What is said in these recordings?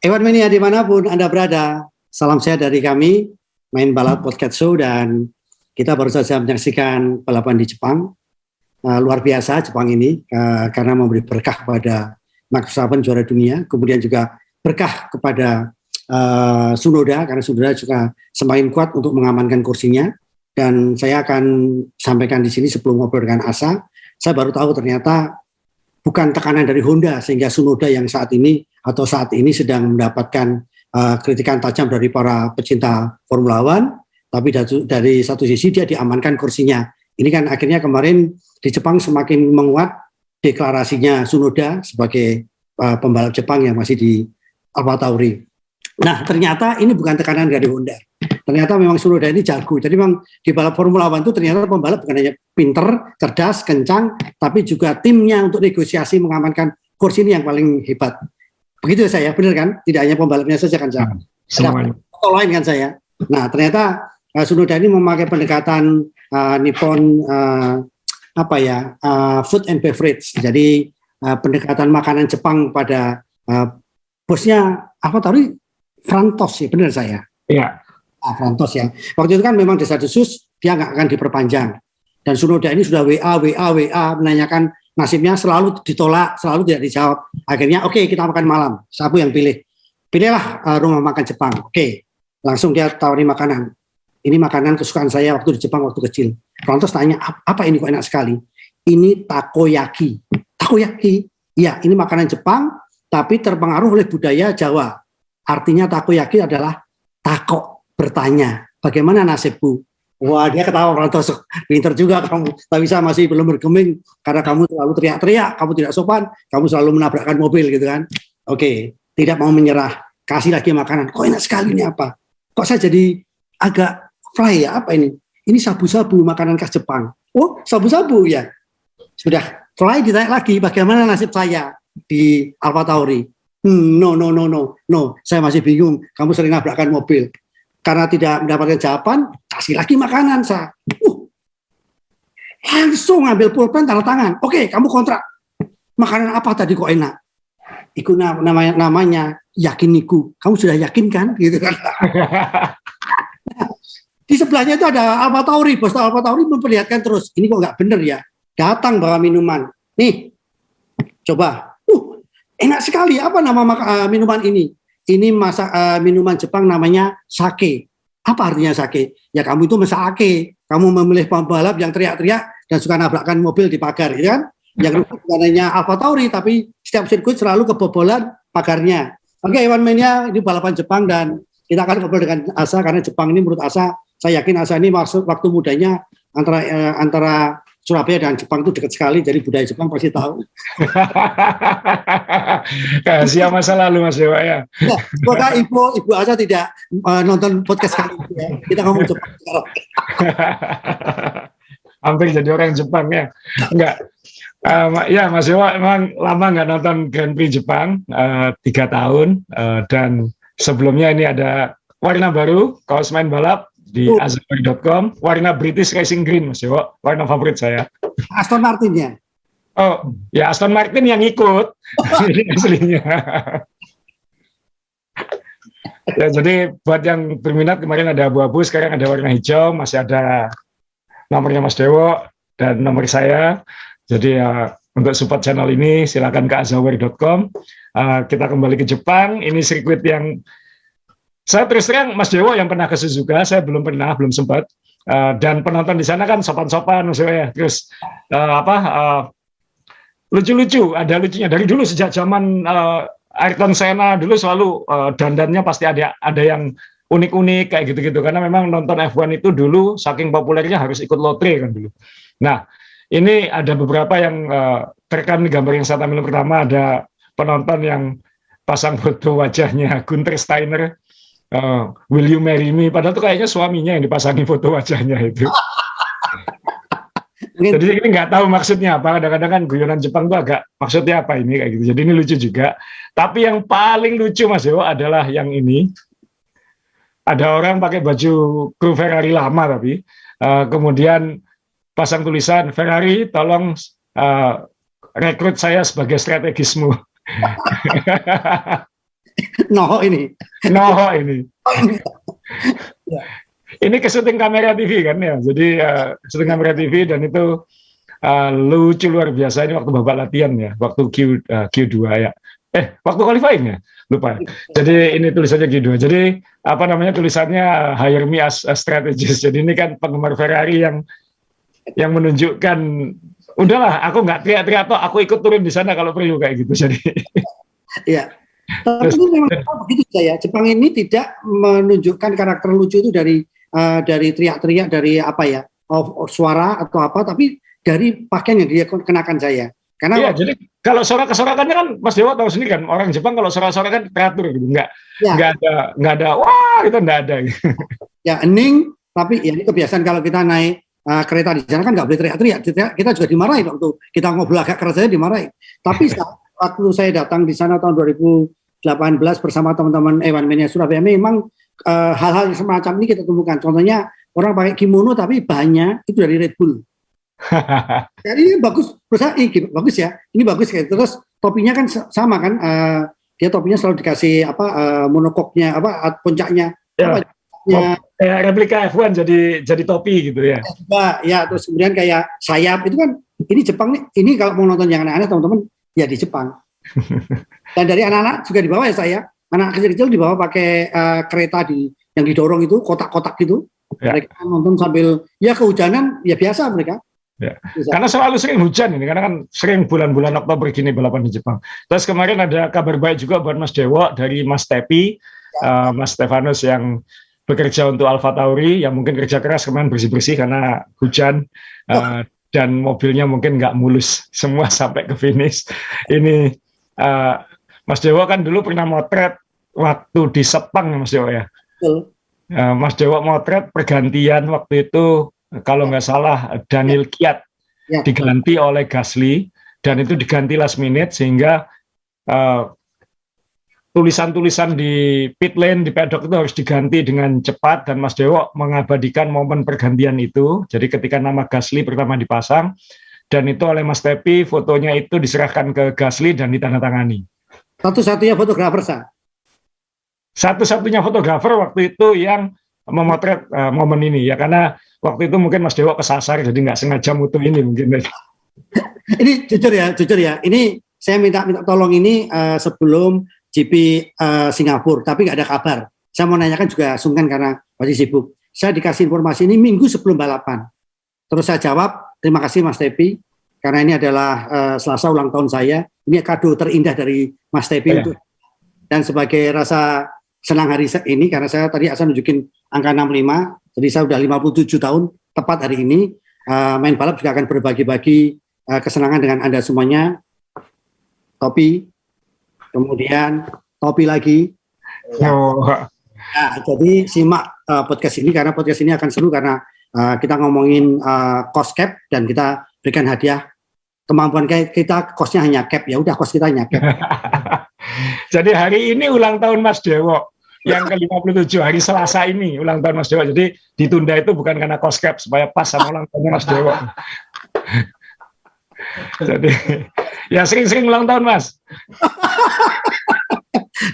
Ewan Mania dimanapun Anda berada, salam sehat dari kami, Main Balap Podcast Show, dan kita baru saja menyaksikan balapan di Jepang. Luar biasa Jepang ini, karena memberi berkah pada Max Verstappen juara dunia, kemudian juga berkah kepada Tsunoda, karena Tsunoda juga semakin kuat untuk mengamankan kursinya. Dan saya akan sampaikan di sini sebelum ngobrol dengan Asa, saya baru tahu ternyata bukan tekanan dari Honda sehingga Tsunoda yang saat ini sedang mendapatkan kritikan tajam dari para pecinta Formula One, tapi dari satu sisi dia diamankan kursinya. Ini kan akhirnya kemarin di Jepang semakin menguat deklarasinya Tsunoda sebagai pembalap Jepang yang masih di AlphaTauri. Nah, ternyata ini bukan tekanan dari Honda. Ternyata memang Tsunoda ini jago. Jadi memang di balap Formula One itu ternyata pembalap bukan hanya pinter, cerdas, kencang, tapi juga timnya untuk negosiasi mengamankan kursi ini yang paling hebat. Begitu saya, benar kan? Tidak hanya pembalapnya saja kan saya. Ada foto lain kan saya. Nah, ternyata Tsunoda ini memakai pendekatan Nippon food and beverage. Jadi pendekatan makanan Jepang pada bosnya AlphaTauri Frantos ya, benar saya? Iya. Frantos ya. Waktu itu kan memang desa-desus dia nggak akan diperpanjang. Dan Tsunoda ini sudah WA menanyakan nasibnya, selalu ditolak, selalu tidak dijawab. Akhirnya oke, kita makan malam. Siapa yang pilih? Pilihlah rumah makan Jepang. Oke. Langsung dia tawari makanan. Ini makanan kesukaan saya waktu di Jepang waktu kecil. Frantos tanya, apa ini kok enak sekali? Ini takoyaki. Takoyaki? Iya, ini makanan Jepang tapi terpengaruh oleh budaya Jawa. Artinya takoyaki adalah tako. Bertanya, bagaimana nasibku? Wah, dia ketawa, Frantos, pinter juga kamu. Tapi saya masih belum bergeming karena kamu terlalu teriak-teriak, kamu tidak sopan, kamu selalu menabrakkan mobil gitu kan. Oke, tidak mau menyerah, kasih lagi makanan. Kok enak sekali ini apa? Kok saya jadi agak fly ya, apa ini? Ini sabu-sabu, makanan khas Jepang. Oh, sabu-sabu ya. Sudah, fly ditanya lagi, bagaimana nasib saya di AlphaTauri? No, saya masih bingung, kamu sering nabrakkan mobil. Karena tidak mendapatkan jawaban, kasih lagi makanan saya. Langsung ambil pulpen, tanda tangan. Oke, kamu kontrak. Makanan apa tadi kok enak? Itu namanya yakiniku. Kamu sudah yakin kan? Gitu kan. Di sebelahnya itu ada AlphaTauri. Bos AlphaTauri memperlihatkan terus. Ini kok nggak bener ya? Datang bawa minuman. Nih, coba. Enak sekali. Apa nama minuman ini? Ini minuman Jepang namanya sake. Apa artinya sake? Ya kamu itu mesake. Kamu memilih pembalap yang teriak-teriak dan suka nabrakkan mobil di pagar, ya kan? Yang bukan hanya AlphaTauri, tapi setiap sirkuit selalu kebobolan pagarnya. Oke, Ewan Mania, ini balapan Jepang dan kita akan ngobrol dengan Asa karena Jepang ini menurut Asa, saya yakin Asa ini waktu mudanya antara Surabaya dan Jepang itu dekat sekali, jadi budaya Jepang pasti tahu. Siap masa lalu Mas Dewa ya. Semoga Ibu Asa tidak nonton podcast kali ini ya. Kita ngomong Jepang sekarang. Hampir jadi orang Jepang ya. Enggak. Ya Mas Dewa emang lama nggak nonton Grand Prix Jepang, 3 tahun. Dan sebelumnya ini ada warna baru, kaos main balap di azawari.com, warna British Racing Green, Mas Dewo, warna favorit saya. Aston Martin ya? Oh, ya Aston Martin yang ikut, ini aslinya. Ya, jadi buat yang berminat, kemarin ada abu-abu, sekarang ada warna hijau, masih ada nomornya Mas Dewo dan nomor saya. Jadi untuk support channel ini silakan ke azawari.com. Kita kembali ke Jepang, ini sirkuit yang saya terus terang Mas Dewo yang pernah ke Suzuka, saya belum sempat. Dan penonton di sana kan sopan-sopan Mas Dewo ya. Terus lucu-lucu, ada lucunya dari dulu sejak zaman Ayrton Senna dulu selalu dandannya pasti ada yang unik-unik kayak gitu-gitu karena memang nonton F1 itu dulu saking populernya harus ikut lotre kan dulu. Nah, ini ada beberapa yang terekam di gambar yang saya tampilkan pertama, ada penonton yang pasang foto wajahnya Gunther Steiner. Will you marry me? Padahal tuh kayaknya suaminya yang dipasangin foto wajahnya itu. Jadi ini nggak tahu maksudnya apa. Kadang-kadang kan guyonan Jepang tuh agak maksudnya apa ini kayak gitu. Jadi ini lucu juga. Tapi yang paling lucu Mas Dewo adalah yang ini. Ada orang pakai baju kru Ferrari lama tapi kemudian pasang tulisan Ferrari tolong rekrut saya sebagai strategismu. Noho ini. Noho ini. Oh, ini. Ya. Ini ke syuting kamera TV kan ya. Jadi syuting kamera TV dan itu lucu luar biasa. Ini waktu babak latihan ya, waktu Q2 ya. Waktu qualifying ya, lupa. Jadi ini tulisannya Q2. Jadi apa namanya tulisannya hire me as a strategist. Jadi ini kan penggemar Ferrari yang menunjukkan udahlah aku nggak teriak-teriak toh, aku ikut turun di sana kalau perlu kayak gitu. Jadi ya. Tapi ini memang begitu saya. Jepang ini tidak menunjukkan karakter lucu itu dari teriak-teriak, dari apa ya, suara atau apa, tapi dari pakaian yang dia kenakan saya. Karena iya, jadi kalau sorak-sorakannya kan Mas Dewa tahu sendiri kan, orang Jepang kalau sorak-sorakan teratur gitu, nggak ada wah itu nggak ada. Ya hening, tapi ya ini kebiasaan kalau kita naik kereta di sana kan nggak boleh teriak-teriak. Kita juga dimarahin waktu kita ngobrol agak keras saja dimarahin. Tapi waktu saya datang di sana tahun 2018 bersama teman-teman One Mania Surabaya, memang hal-hal semacam ini kita temukan. Contohnya orang pakai kimono tapi bahannya itu dari Red Bull. Jadi ini bagus, bagus ya. Ini bagus kayak terus topinya kan sama kan, dia topinya selalu dikasih monokoknya puncaknya. Ya. Kayak replika F1 jadi topi gitu ya. Ya, terus kemudian kayak sayap itu kan ini Jepang nih. Ini kalau mau nonton yang aneh-aneh teman-teman ya di Jepang. Dan dari anak-anak juga dibawa ya saya. Anak kecil-kecil dibawa pakai kereta yang didorong itu kotak-kotak gitu. Ya. Mereka nonton sambil ya kehujanan ya biasa mereka. Ya. Karena selalu sering hujan ini, karena kan sering bulan-bulan Oktober gini balapan di Jepang. Terus kemarin ada kabar baik juga buat Mas Dewo dari Mas Tepi, Mas Stefanus yang bekerja untuk Alfa Tauri, yang mungkin kerja keras kemarin bersih-bersih karena hujan dan mobilnya mungkin nggak mulus semua sampai ke finish. Ini Mas Dewo kan dulu pernah motret waktu di Sepang Mas Dewo ya. Mas Dewo motret pergantian waktu itu. Kalau nggak salah Daniel Kvyat diganti oleh Gasly dan itu diganti last minute sehingga tulisan-tulisan di pit lane di paddock itu harus diganti dengan cepat dan Mas Dewo mengabadikan momen pergantian itu. Jadi ketika nama Gasly pertama dipasang dan itu oleh Mas Tepi, fotonya itu diserahkan ke Gasly dan ditandatangani. Satu-satunya fotografer sah. Satu-satunya fotografer waktu itu yang memotret momen ini ya, karena waktu itu mungkin Mas Dewo kesasar jadi nggak sengaja mutu ini mungkin. Ini jujur ya, ini saya minta tolong ini sebelum GP Singapura, tapi nggak ada kabar. Saya mau nanyakan juga sungkan karena masih sibuk. Saya dikasih informasi ini minggu sebelum balapan. Terus saya jawab, terima kasih Mas Tepi, karena ini adalah Selasa ulang tahun saya. Ini kado terindah dari Mas Tepi untuk dan sebagai rasa senang hari ini, karena saya tadi asal nunjukin angka 65, jadi saya sudah 57 tahun tepat hari ini. Main balap juga akan berbagi-bagi kesenangan dengan Anda semuanya. Topi, kemudian topi lagi. Nah, jadi simak podcast ini karena podcast ini akan seru karena kita ngomongin cost cap dan kita berikan hadiah. Kemampuan kita costnya hanya cap, ya udah cost kita hanya cap. Jadi hari ini ulang tahun Mas Dewo yang ke-57, hari Selasa ini ulang tahun Mas Dewo. Jadi ditunda itu bukan karena cost cap, supaya pas sama ulang tahun Mas Dewo. Jadi ya sering-sering ulang tahun Mas.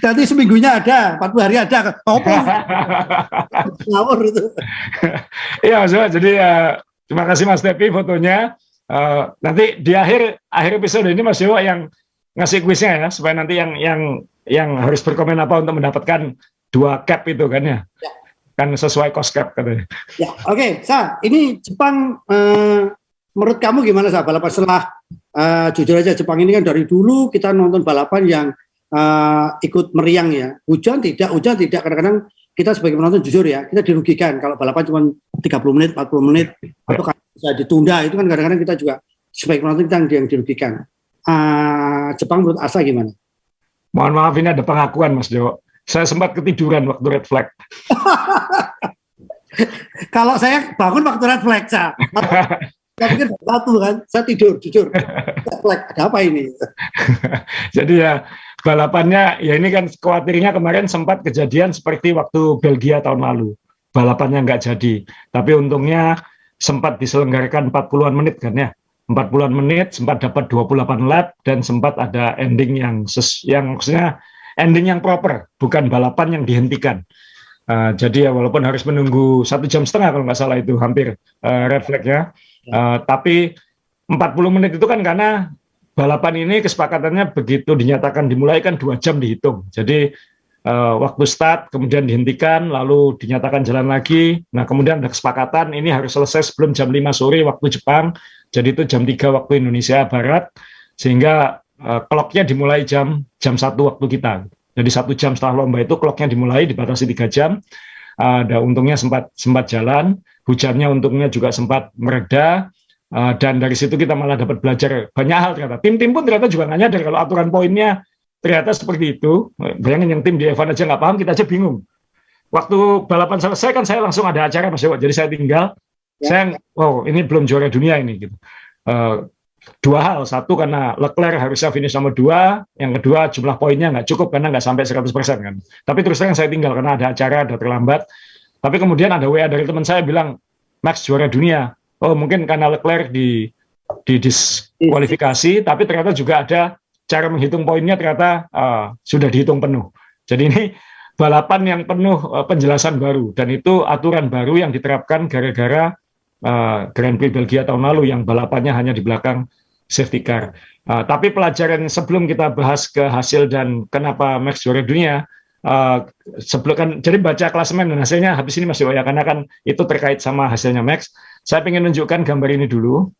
Nanti seminggunya ada, 40 hari ada. Ngawur itu. Iya Mas Dewo, jadi terima kasih Mas Tepi fotonya. Nanti di akhir episode ini Mas Dewo yang ngasih kuisnya ya, supaya nanti yang harus berkomen apa untuk mendapatkan 2 cap itu kan ya. Kan sesuai cost cap katanya. Ya, oke. Ini Jepang menurut kamu gimana Sa? Balapan setelah jujur aja Jepang ini kan dari dulu kita nonton balapan yang ikut meriang ya. Hujan tidak kadang-kadang kita sebagai penonton jujur ya, kita dirugikan kalau balapan cuma 30 menit, 40 menit atau bisa ditunda, itu kan kadang-kadang kita juga sebagai penonton kita yang dirugikan. Jepang menurut Asa gimana? Mohon maaf ini ada pengakuan Mas Dewo. Saya sempat ketiduran waktu red flag. Kalau saya bangun waktu red flag, saya pikir satu kan, saya tidur jujur. Red flag, ada apa ini? Jadi ya balapannya ya ini kan khawatirnya kemarin sempat kejadian seperti waktu Belgia tahun lalu. Balapannya nggak jadi. Tapi untungnya sempat diselenggarakan 40-an menit kan ya. 40-an menit sempat dapat 28 lap dan sempat ada ending yang maksudnya ending yang proper, bukan balapan yang dihentikan. Jadi ya walaupun harus menunggu 1,5 jam kalau nggak salah itu hampir red flag ya. Tapi 40 menit itu kan karena balapan ini kesepakatannya begitu dinyatakan dimulai kan 2 jam dihitung. Jadi waktu start kemudian dihentikan lalu dinyatakan jalan lagi. Nah kemudian ada kesepakatan ini harus selesai sebelum jam 5 sore waktu Jepang. Jadi itu jam 3 waktu Indonesia Barat sehingga clock-nya dimulai jam 1 waktu kita. Jadi 1 jam setelah lomba itu clock-nya dimulai dibatasi 3 jam. Ada untungnya sempat jalan, hujannya untungnya juga sempat mereda. Dan dari situ kita malah dapat belajar banyak hal ternyata. Tim-tim pun ternyata juga nggak nyadar kalau aturan poinnya ternyata seperti itu. Bayangin yang tim di F1 aja nggak paham, kita aja bingung. Waktu balapan selesai kan saya langsung ada acara Mas Dewa, jadi saya tinggal. Saya, ini belum juara dunia ini gitu. Dua hal, satu karena Leclerc harusnya finish nomor 2, yang kedua jumlah poinnya nggak cukup karena nggak sampai 100% kan. Tapi terus terang saya tinggal karena ada acara, ada terlambat. Tapi kemudian ada WA dari teman saya bilang, Max juara dunia. Oh mungkin karena Leclerc di diskualifikasi, tapi ternyata juga ada cara menghitung poinnya ternyata sudah dihitung penuh. Jadi ini balapan yang penuh penjelasan baru, dan itu aturan baru yang diterapkan gara-gara Grand Prix Belgia tahun lalu yang balapannya hanya di belakang safety car. Tapi pelajaran sebelum kita bahas ke hasil dan kenapa Max juara dunia, sebelum kan jadi baca klasemen dan hasilnya habis ini Mas Dewa ya, karena kan itu terkait sama hasilnya Max. Saya ingin menunjukkan gambar ini dulu.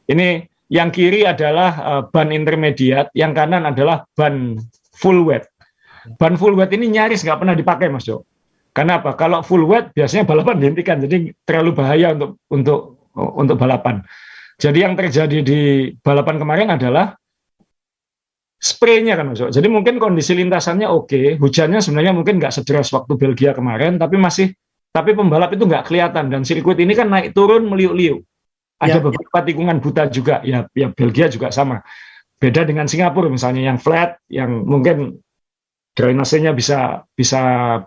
Ini yang kiri adalah ban intermediate, yang kanan adalah ban full wet. Ban full wet ini nyaris nggak pernah dipakai Mas Jo. Karena apa? Kalau full wet biasanya balapan dihentikan, jadi terlalu bahaya untuk balapan. Jadi yang terjadi di balapan kemarin adalah spraynya kan Mas Jo. Jadi mungkin kondisi lintasannya oke, hujannya sebenarnya mungkin nggak sederas waktu Belgia kemarin, tapi pembalap itu nggak kelihatan, dan sirkuit ini kan naik turun meliuk-liuk. Ada beberapa tikungan buta juga, ya Belgia juga sama. Beda dengan Singapura misalnya yang flat, yang mungkin drainasenya bisa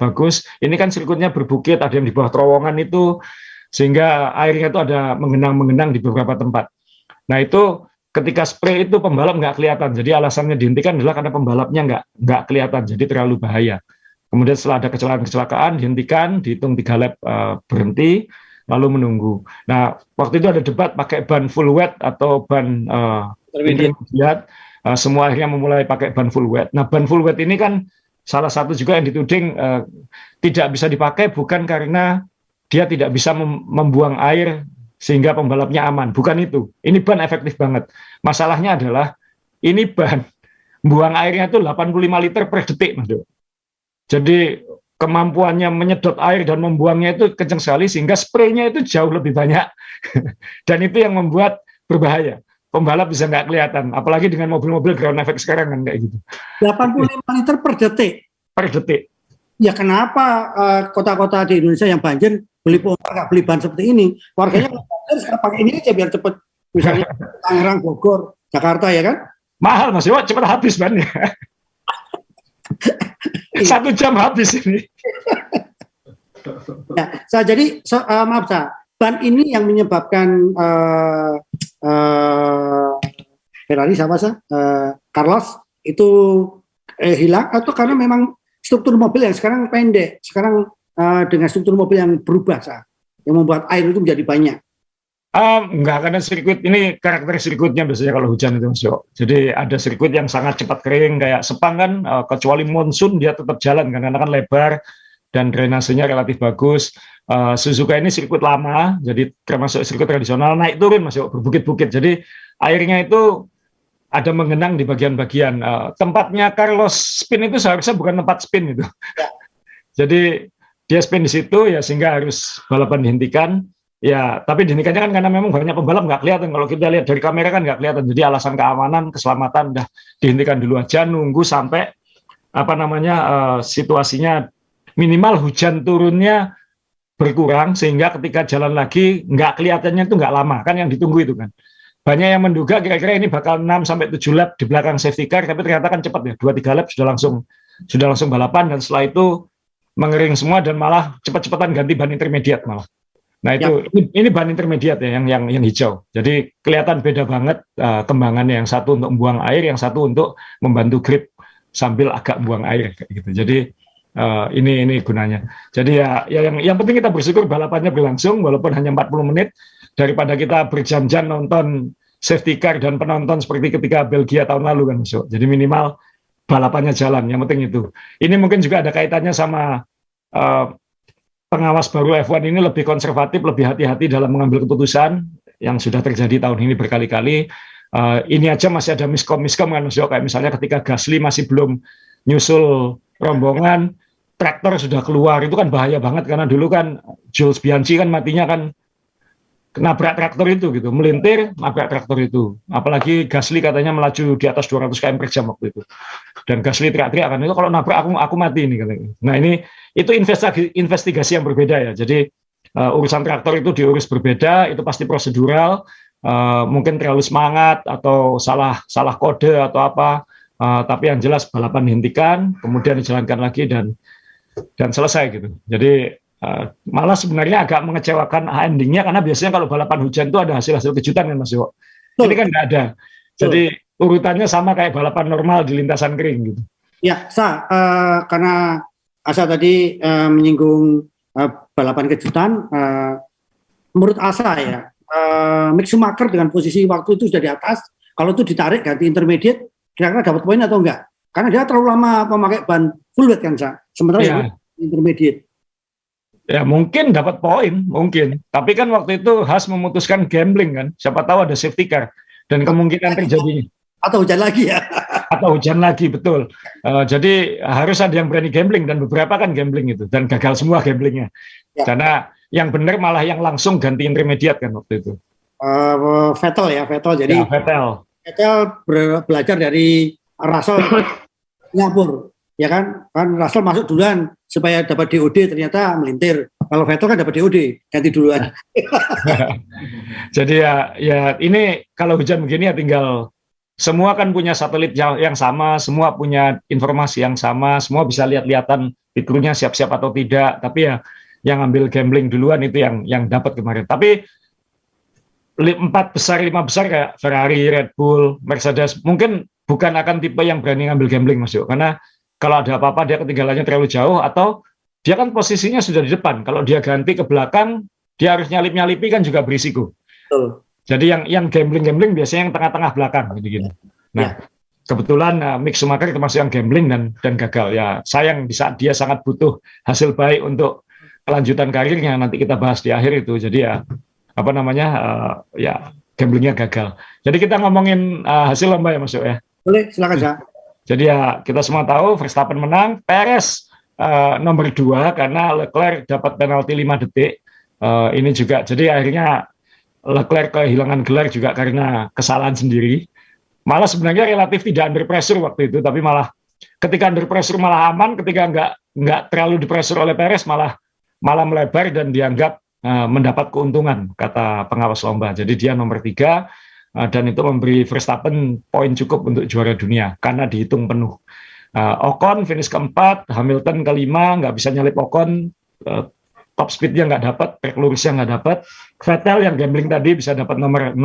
bagus. Ini kan sirkuitnya berbukit, ada yang di bawah terowongan itu, sehingga airnya itu ada mengenang-mengenang di beberapa tempat. Nah itu ketika spray itu pembalap nggak kelihatan. Jadi alasannya dihentikan adalah karena pembalapnya nggak kelihatan, jadi terlalu bahaya. Kemudian setelah ada kecelakaan dihentikan, dihitung 3 lap berhenti, lalu menunggu. Nah waktu itu ada debat pakai ban full wet atau ban intermediate. Semua akhirnya memulai pakai ban full wet. Nah ban full wet ini kan salah satu juga yang dituding tidak bisa dipakai bukan karena dia tidak bisa membuang air sehingga pembalapnya aman. Bukan itu. Ini ban efektif banget. Masalahnya adalah ini ban buang airnya itu 85 liter per detik, Mas. Jadi kemampuannya menyedot air dan membuangnya itu kencang sekali sehingga spraynya itu jauh lebih banyak. Dan itu yang membuat berbahaya. Pembalap bisa nggak kelihatan, apalagi dengan mobil-mobil ground effect sekarang kan kayak gitu. 85 liter per detik. Per detik. Ya kenapa kota-kota di Indonesia yang banjir beli pompa nggak beli ban seperti ini? Warganya banjir sekarang pakai ini aja biar cepet. Misalnya Tangerang, Bogor, Jakarta ya kan? Mahal Mas Dewa, cepat habis bannya. 1 jam habis ini. Ya, jadi maaf ban ini yang menyebabkan Ferrari Carlos itu hilang, atau karena memang struktur mobil yang sekarang pendek, sekarang dengan struktur mobil yang berubah yang membuat air itu menjadi banyak. Enggak, karena sirkuit ini karakter sirkuitnya biasanya kalau hujan itu Mas Jo. Jadi ada sirkuit yang sangat cepat kering kayak Sepang kan, kecuali monsun dia tetap jalan karena kan lebar dan drainasenya relatif bagus. Suzuka ini sirkuit lama, jadi termasuk sirkuit tradisional, naik turun Mas Jo, berbukit-bukit. Jadi airnya itu ada mengenang di bagian-bagian. Tempatnya Carlos spin itu seharusnya bukan tempat spin itu. Jadi dia spin di situ ya sehingga harus balapan dihentikan. Ya, tapi dihentikannya kan karena memang banyak pembalap nggak kelihatan. Kalau kita lihat dari kamera kan nggak kelihatan. Jadi alasan keamanan, keselamatan udah dihentikan dulu aja, nunggu sampai situasinya minimal hujan turunnya berkurang sehingga ketika jalan lagi nggak kelihatannya itu nggak lama kan yang ditunggu itu kan. Banyak yang menduga kira-kira ini bakal 6-7 lap di belakang safety car, tapi ternyata kan cepat ya, 2-3 lap sudah langsung balapan, dan setelah itu mengering semua dan malah cepat-cepatan ganti ban intermediate malah. Nah itu ini ban intermediate ya yang hijau. Jadi kelihatan beda banget kembangannya, yang satu untuk membuang air, yang satu untuk membantu grip sambil agak buang air kayak gitu. Jadi ini gunanya. Jadi ya yang penting kita bersyukur balapannya berlangsung walaupun hanya 40 menit daripada kita berjam-jam nonton safety car dan penonton seperti ketika Belgia tahun lalu kan. So, jadi minimal balapannya jalan, yang penting itu. Ini mungkin juga ada kaitannya sama pengawas baru F1 ini lebih konservatif, lebih hati-hati dalam mengambil keputusan yang sudah terjadi tahun ini berkali-kali. Ini aja masih ada miskom kan, kayak misalnya ketika Gasly masih belum nyusul rombongan, traktor sudah keluar, itu kan bahaya banget karena dulu kan Jules Bianchi kan matinya kan nabrak traktor itu gitu, melintir nabrak traktor itu. Apalagi Gasly katanya melaju di atas 200 km per jam waktu itu. Dan Gasly teriak-teriak kan, itu kalau nabrak aku mati ini katanya. Nah, itu investigasi yang berbeda ya. Jadi urusan traktor itu diurus berbeda, itu pasti prosedural, mungkin terlalu semangat atau salah kode atau apa. Tapi yang jelas balapan dihentikan, kemudian dijalankan lagi dan selesai gitu. Jadi malah sebenarnya agak mengecewakan endingnya karena biasanya kalau balapan hujan itu ada hasil kejutan kan Mas Yo. Ini kan nggak ada. Jadi urutannya sama kayak balapan normal di lintasan kering gitu. Ya, karena Asa tadi menyinggung balapan kejutan, menurut Asa ya, Mick Schumacher dengan posisi waktu itu sudah di atas, kalau itu ditarik ganti intermediate, kira-kira dapat poin atau enggak? Karena dia terlalu lama memakai ban full weight kan, sementara ya. Intermediate. Ya mungkin dapat poin, mungkin. Tapi kan waktu itu Haas memutuskan gambling kan, siapa tahu ada safety car dan kemungkinan terjadinya. Atau hujan lagi ya. Atau hujan lagi, betul. Jadi harus ada yang berani gambling dan beberapa kan gambling itu dan gagal semua gamblingnya. Ya. Karena yang benar malah yang langsung ganti intermediate kan waktu itu. Vettel ya, Vettel. Jadi ya, Vettel belajar dari Russell nyabur, ya kan Russell masuk duluan supaya dapat DOD, ternyata melintir. Kalau Vettel kan dapat DOD, ganti duluan. Jadi ya ini kalau hujan begini ya tinggal semua kan punya satelit yang sama, semua punya informasi yang sama, semua bisa lihat-lihatan fiturnya siap-siap atau tidak. Tapi ya yang ambil gambling duluan itu yang dapat kemarin. Tapi 5 besar kayak Ferrari, Red Bull, Mercedes mungkin bukan akan tipe yang berani ngambil gambling Mas Yo, karena kalau ada apa-apa dia ketinggalannya terlalu jauh atau dia kan posisinya sudah di depan. Kalau dia ganti ke belakang, dia harus nyalip-nyalipi kan juga berisiko. Jadi yang gambling biasanya yang tengah-tengah belakang gitu. Nah, kebetulan Mick Schumacher termasuk yang gambling dan gagal. Ya, sayang di saat dia sangat butuh hasil baik untuk kelanjutan karirnya, nanti kita bahas di akhir itu. Jadi ya ya gamblingnya gagal. Jadi kita ngomongin hasil lomba ya Mas Yo ya. Boleh, silakan Sa. Jadi ya kita semua tahu Verstappen menang, Perez nomor 2 karena Leclerc dapat penalti 5 detik. Ini juga jadi akhirnya Leclerc kehilangan gelar juga karena kesalahan sendiri. Malah sebenarnya relatif tidak under pressure waktu itu, tapi malah ketika under pressure malah aman, ketika nggak terlalu di pressure oleh Perez malah melebar dan dianggap mendapat keuntungan kata pengawas lomba. Jadi dia nomor 3 dan itu memberi Verstappen poin cukup untuk juara dunia karena dihitung penuh. Ocon finish keempat, Hamilton kelima, nggak bisa nyalip Ocon, top speednya nggak dapat, track lurusnya nggak dapat. Vettel yang gambling tadi bisa dapat nomor 6.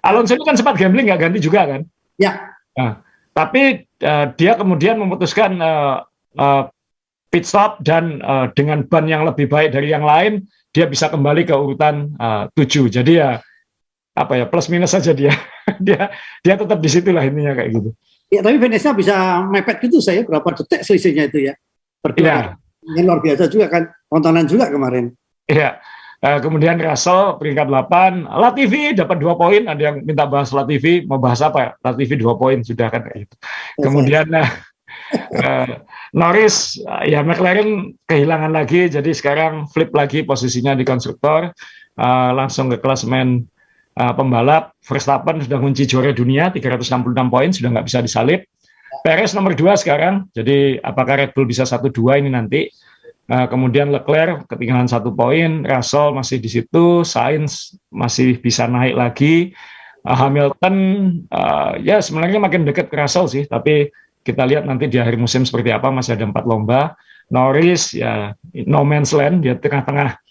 Alonso itu kan sempat gambling nggak ganti juga kan? Ya. Nah, tapi dia kemudian memutuskan pit stop dan dengan ban yang lebih baik dari yang lain, dia bisa kembali ke urutan 7. Jadi ya plus minus saja dia tetap di situ lah intinya kayak gitu. Ya tapi finishnya bisa mepet gitu saya berapa detik selisihnya itu ya. Berdua. Ini luar biasa juga kan, tontonan juga kemarin. Iya. Kemudian Russell peringkat 8, Latifi dapat 2 poin. Ada yang minta bahas Latifi, mau bahas apa ya? Latifi 2 poin sudah kan kayak gitu. Kemudian Norris ya McLaren kehilangan lagi, jadi sekarang flip lagi posisinya di konstruktor, langsung ke klasemen pembalap. Verstappen sudah kunci juara dunia 366 poin, sudah nggak bisa disalip. Perez nomor 2 sekarang, jadi apakah Red Bull bisa 1-2 ini nanti. Kemudian Leclerc ketinggalan 1 poin, Russell masih di situ, Sainz masih bisa naik lagi, Hamilton ya sebenarnya makin dekat ke Russell sih, tapi kita lihat nanti di akhir musim seperti apa, masih ada 4 lomba. Norris ya no man's land, dia tengah-tengah,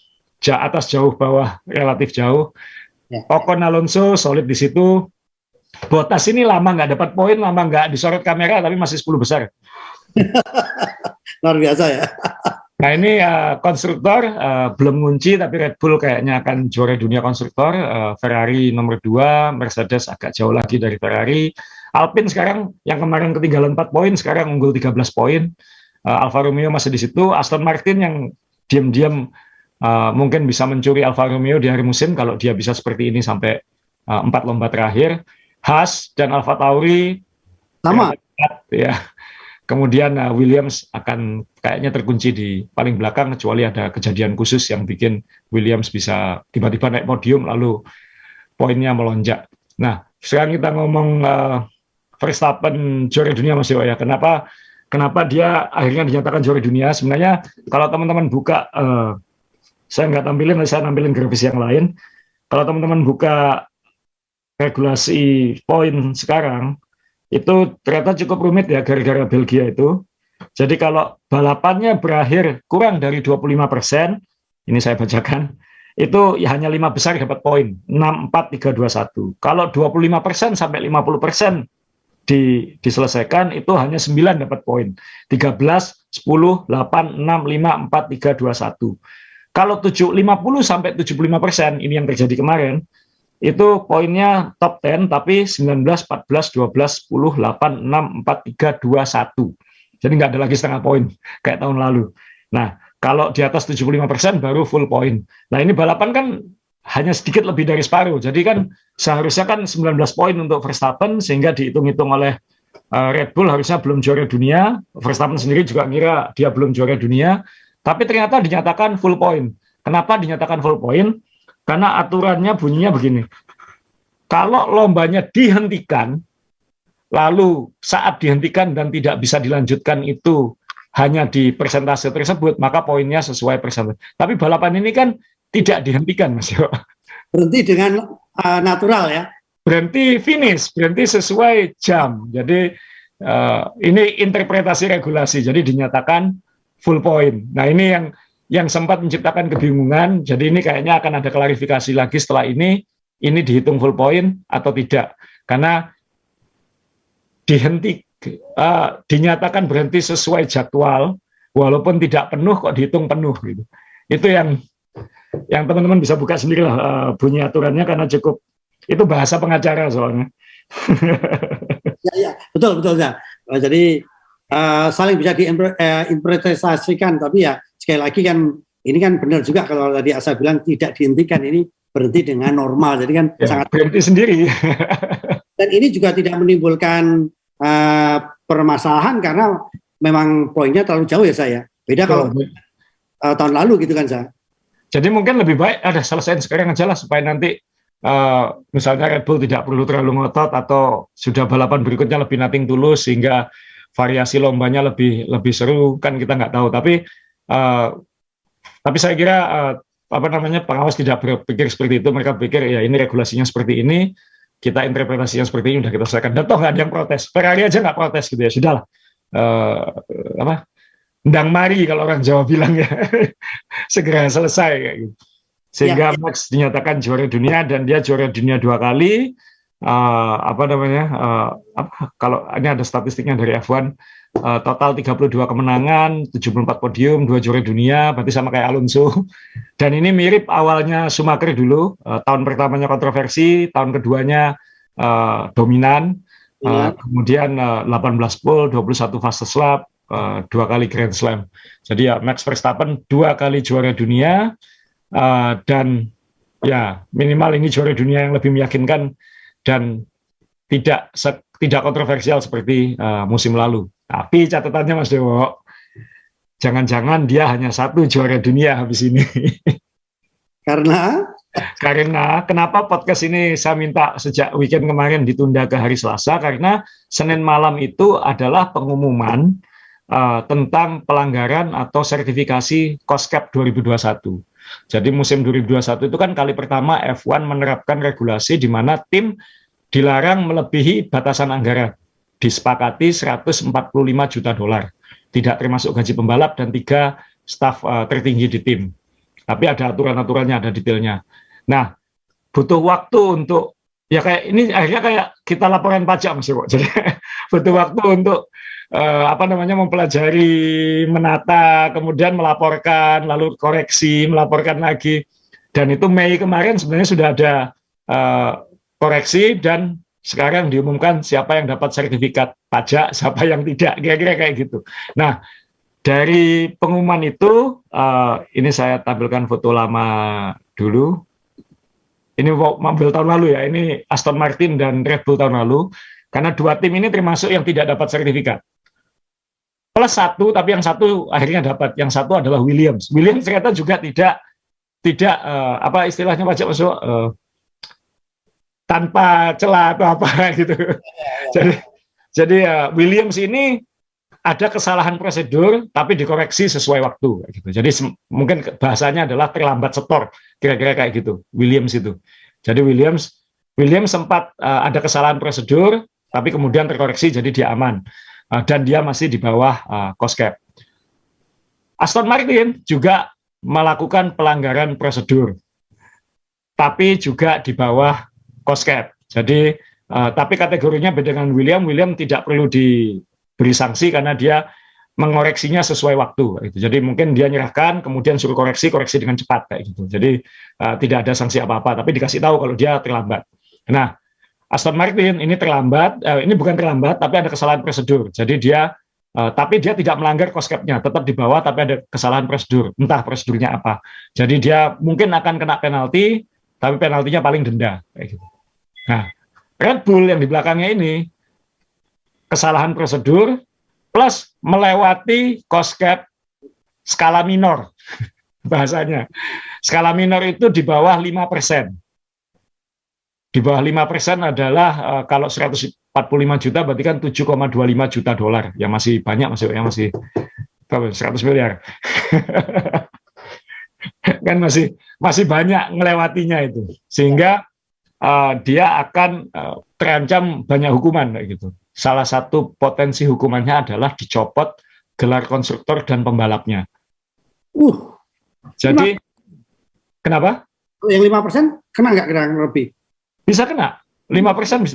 atas jauh, bawah relatif jauh. Ocon Alonso solid di situ. Bottas ini lama nggak dapat poin, lama nggak disorot kamera, tapi masih 10 besar. Luar biasa ya. Nah ini konstruktor belum ngunci, tapi Red Bull kayaknya akan juara dunia konstruktor. Ferrari nomor 2, Mercedes agak jauh lagi dari Ferrari. Alpine sekarang yang kemarin ketinggalan 4 poin, sekarang unggul 13 poin. Alfa Romeo masih di situ. Aston Martin yang diam-diam mungkin bisa mencuri Alfa Romeo di akhir musim kalau dia bisa seperti ini sampai 4 lomba terakhir. Haas dan Alfa Tauri sama ya. Kemudian Williams akan kayaknya terkunci di paling belakang, kecuali ada kejadian khusus yang bikin Williams bisa tiba-tiba naik podium lalu poinnya melonjak. Nah, sekarang kita ngomong Verstappen juara dunia Mas Dewa ya. Kenapa dia akhirnya dinyatakan juara dunia? Sebenarnya kalau teman-teman buka, saya nggak tampilin, saya nampilin grafis yang lain. Kalau teman-teman buka regulasi poin sekarang, itu ternyata cukup rumit ya gara-gara Belgia itu. Jadi kalau balapannya berakhir kurang dari 25%, ini saya bacakan, itu ya hanya 5 besar dapat poin, 6, 4, 3, 2, 1. Kalau 25% sampai 50% diselesaikan, itu hanya 9 dapat poin. 13, 10, 8, 6, 5, 4, 3, 2, 1. Kalau 50 sampai 75%, ini yang terjadi kemarin, itu poinnya top 10, tapi 19, 14, 12, 10, 8, 6, 4, 3, 2, 1. Jadi nggak ada lagi setengah poin, kayak tahun lalu. Nah, kalau di atas 75% baru full poin. Nah, ini balapan kan hanya sedikit lebih dari separuh. Jadi kan seharusnya kan 19 poin untuk Verstappen, sehingga dihitung-hitung oleh Red Bull harusnya belum juara dunia. Verstappen sendiri juga ngira dia belum juara dunia, tapi ternyata dinyatakan full poin. Kenapa dinyatakan full poin? Karena aturannya bunyinya begini, kalau lombanya dihentikan, lalu saat dihentikan dan tidak bisa dilanjutkan itu hanya di persentase tersebut, maka poinnya sesuai persentase. Tapi balapan ini kan tidak dihentikan, Mas Yo. Berhenti dengan natural ya? Berhenti finish, berhenti sesuai jam. Jadi ini interpretasi regulasi, jadi dinyatakan full point. Nah ini yang sempat menciptakan kebingungan. Jadi ini kayaknya akan ada klarifikasi lagi setelah ini dihitung full point atau tidak. Karena dinyatakan berhenti sesuai jadwal, walaupun tidak penuh kok dihitung penuh gitu. Itu yang teman-teman bisa buka sendiri lah bunyi aturannya, karena cukup, itu bahasa pengacara soalnya. Ya, betul ya. Jadi saling bisa diinterpretasikan, tapi ya sekali lagi kan ini kan benar juga kalau tadi Asa bilang tidak dihentikan, ini berhenti dengan normal, jadi kan ya, sangat berhenti sendiri. Dan ini juga tidak menimbulkan permasalahan karena memang poinnya terlalu jauh ya saya. Beda kalau tahun lalu gitu kan saya. Jadi mungkin lebih baik ada selesaiin sekarang aja lah, supaya nanti misalnya Red Bull tidak perlu terlalu ngotot, atau sudah balapan berikutnya lebih nothing tulus sehingga variasi lombanya lebih seru, kan kita nggak tahu. Tapi saya kira pengawas tidak berpikir seperti itu. Mereka pikir ya ini regulasinya seperti ini, kita interpretasinya seperti ini, udah kita selesaikan. Dan toh nggak ada yang protes. Ferrari aja nggak protes gitu ya, sudahlah. Ndang mari kalau orang Jawa bilang ya, segera selesai kayak gitu. Sehingga Max dinyatakan juara dunia, dan dia juara dunia 2 kali. Kalau ini ada statistiknya dari F1, total 32 kemenangan, 74 podium, 2 juara dunia, berarti sama kayak Alonso. Dan ini mirip awalnya Schumacher dulu, tahun pertamanya kontroversi, tahun keduanya dominan, kemudian 18 pole, 21 fastest lap, 2 kali Grand Slam. Jadi ya Max Verstappen 2 kali juara dunia, dan ya minimal ini juara dunia yang lebih meyakinkan dan tidak kontroversial seperti musim lalu. Tapi catatannya Mas Dewo, jangan-jangan dia hanya 1 juara dunia habis ini. Karena kenapa podcast ini saya minta sejak weekend kemarin ditunda ke hari Selasa, karena Senin malam itu adalah pengumuman tentang pelanggaran atau sertifikasi COSCAP 2021. Jadi musim 2021 itu kan kali pertama F1 menerapkan regulasi di mana tim dilarang melebihi batasan anggaran. Disepakati 145 juta dolar. Tidak termasuk gaji pembalap dan 3 staf tertinggi di tim. Tapi ada aturan-aturannya, ada detailnya. Nah, butuh waktu untuk Ya kayak ini akhirnya kayak kita laporan pajak Mas Iwo. Jadi butuh waktu untuk mempelajari, menata, kemudian melaporkan, lalu koreksi, melaporkan lagi. Dan itu Mei kemarin sebenarnya sudah ada koreksi dan sekarang diumumkan siapa yang dapat sertifikat pajak, siapa yang tidak, kira-kira kayak gitu. Nah, dari pengumuman itu, ini saya tampilkan foto lama dulu. Ini mobil tahun lalu ya, ini Aston Martin dan Red Bull tahun lalu, karena dua tim ini termasuk yang tidak dapat sertifikat. Plus satu, tapi yang satu akhirnya dapat. Yang satu adalah Williams. Williams ternyata juga tidak apa istilahnya pajak masuk tanpa celah atau apa gitu. Jadi Williams ini ada kesalahan prosedur tapi dikoreksi sesuai waktu gitu. Jadi mungkin bahasanya adalah terlambat setor, kira-kira kayak gitu Williams itu. Jadi Williams sempat ada kesalahan prosedur tapi kemudian terkoreksi jadi dia aman dan dia masih di bawah cost cap. Aston Martin juga melakukan pelanggaran prosedur tapi juga di bawah cost cap. Jadi tapi kategorinya beda dengan William tidak perlu beri sanksi karena dia mengoreksinya sesuai waktu. Gitu. Jadi mungkin dia nyerahkan, kemudian suruh koreksi dengan cepat kayak gitu. Jadi tidak ada sanksi apa-apa, tapi dikasih tahu kalau dia terlambat. Nah, Aston Martin ini terlambat, ini bukan terlambat, tapi ada kesalahan prosedur. Jadi tapi dia tidak melanggar cost cap-nya, tetap di bawah, tapi ada kesalahan prosedur. Entah prosedurnya apa. Jadi dia mungkin akan kena penalti, tapi penaltinya paling denda kayak gitu. Nah, Red Bull yang di belakangnya ini kesalahan prosedur plus melewati cost cap skala minor bahasanya. Skala minor itu di bawah 5%. Di bawah 5% adalah kalau 145 juta berarti kan 7,25 juta dolar. Ya masih banyak masih 100 miliar. Kan masih banyak ngelewatinya itu. Sehingga dia akan terancam banyak hukuman kayak gitu. Salah satu potensi hukumannya adalah dicopot gelar konstruktor dan pembalapnya. Jadi, kenapa? Yang 5% kena nggak kena lebih? Bisa kena. 5%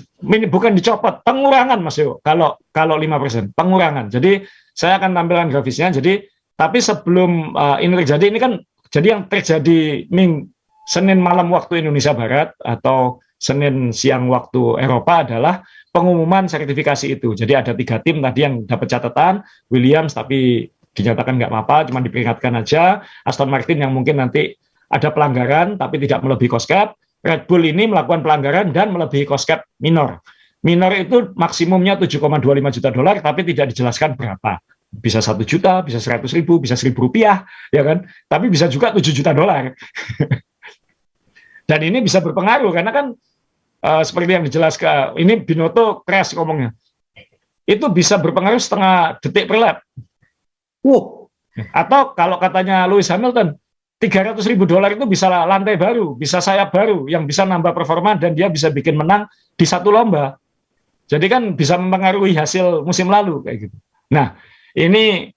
bukan dicopot, pengurangan Mas Yo. Kalau 5%, pengurangan. Jadi, saya akan tampilkan grafisnya. Jadi, tapi sebelum ini terjadi, ini kan jadi yang terjadi Senin malam waktu Indonesia Barat atau Senin siang waktu Eropa adalah pengumuman sertifikasi itu. Jadi ada 3 tim tadi yang dapat catatan, Williams tapi dinyatakan nggak apa-apa, cuma diperingatkan aja. Aston Martin yang mungkin nanti ada pelanggaran tapi tidak melebihi cost cap. Red Bull ini melakukan pelanggaran dan melebihi cost cap minor. Minor itu maksimumnya 7,25 juta dolar tapi tidak dijelaskan berapa. Bisa 1 juta, bisa 100 ribu, bisa 1.000 rupiah, ya kan? Tapi bisa juga 7 juta dolar. Dan ini bisa berpengaruh karena kan seperti yang dijelaskan, ini Binotto keras ngomongnya. Itu bisa berpengaruh setengah detik per lap. Atau kalau katanya Lewis Hamilton, 300 ribu dolar itu bisa lantai baru, bisa sayap baru, yang bisa nambah performa dan dia bisa bikin menang di satu lomba. Jadi kan bisa mempengaruhi hasil musim lalu kayak gitu. Nah, ini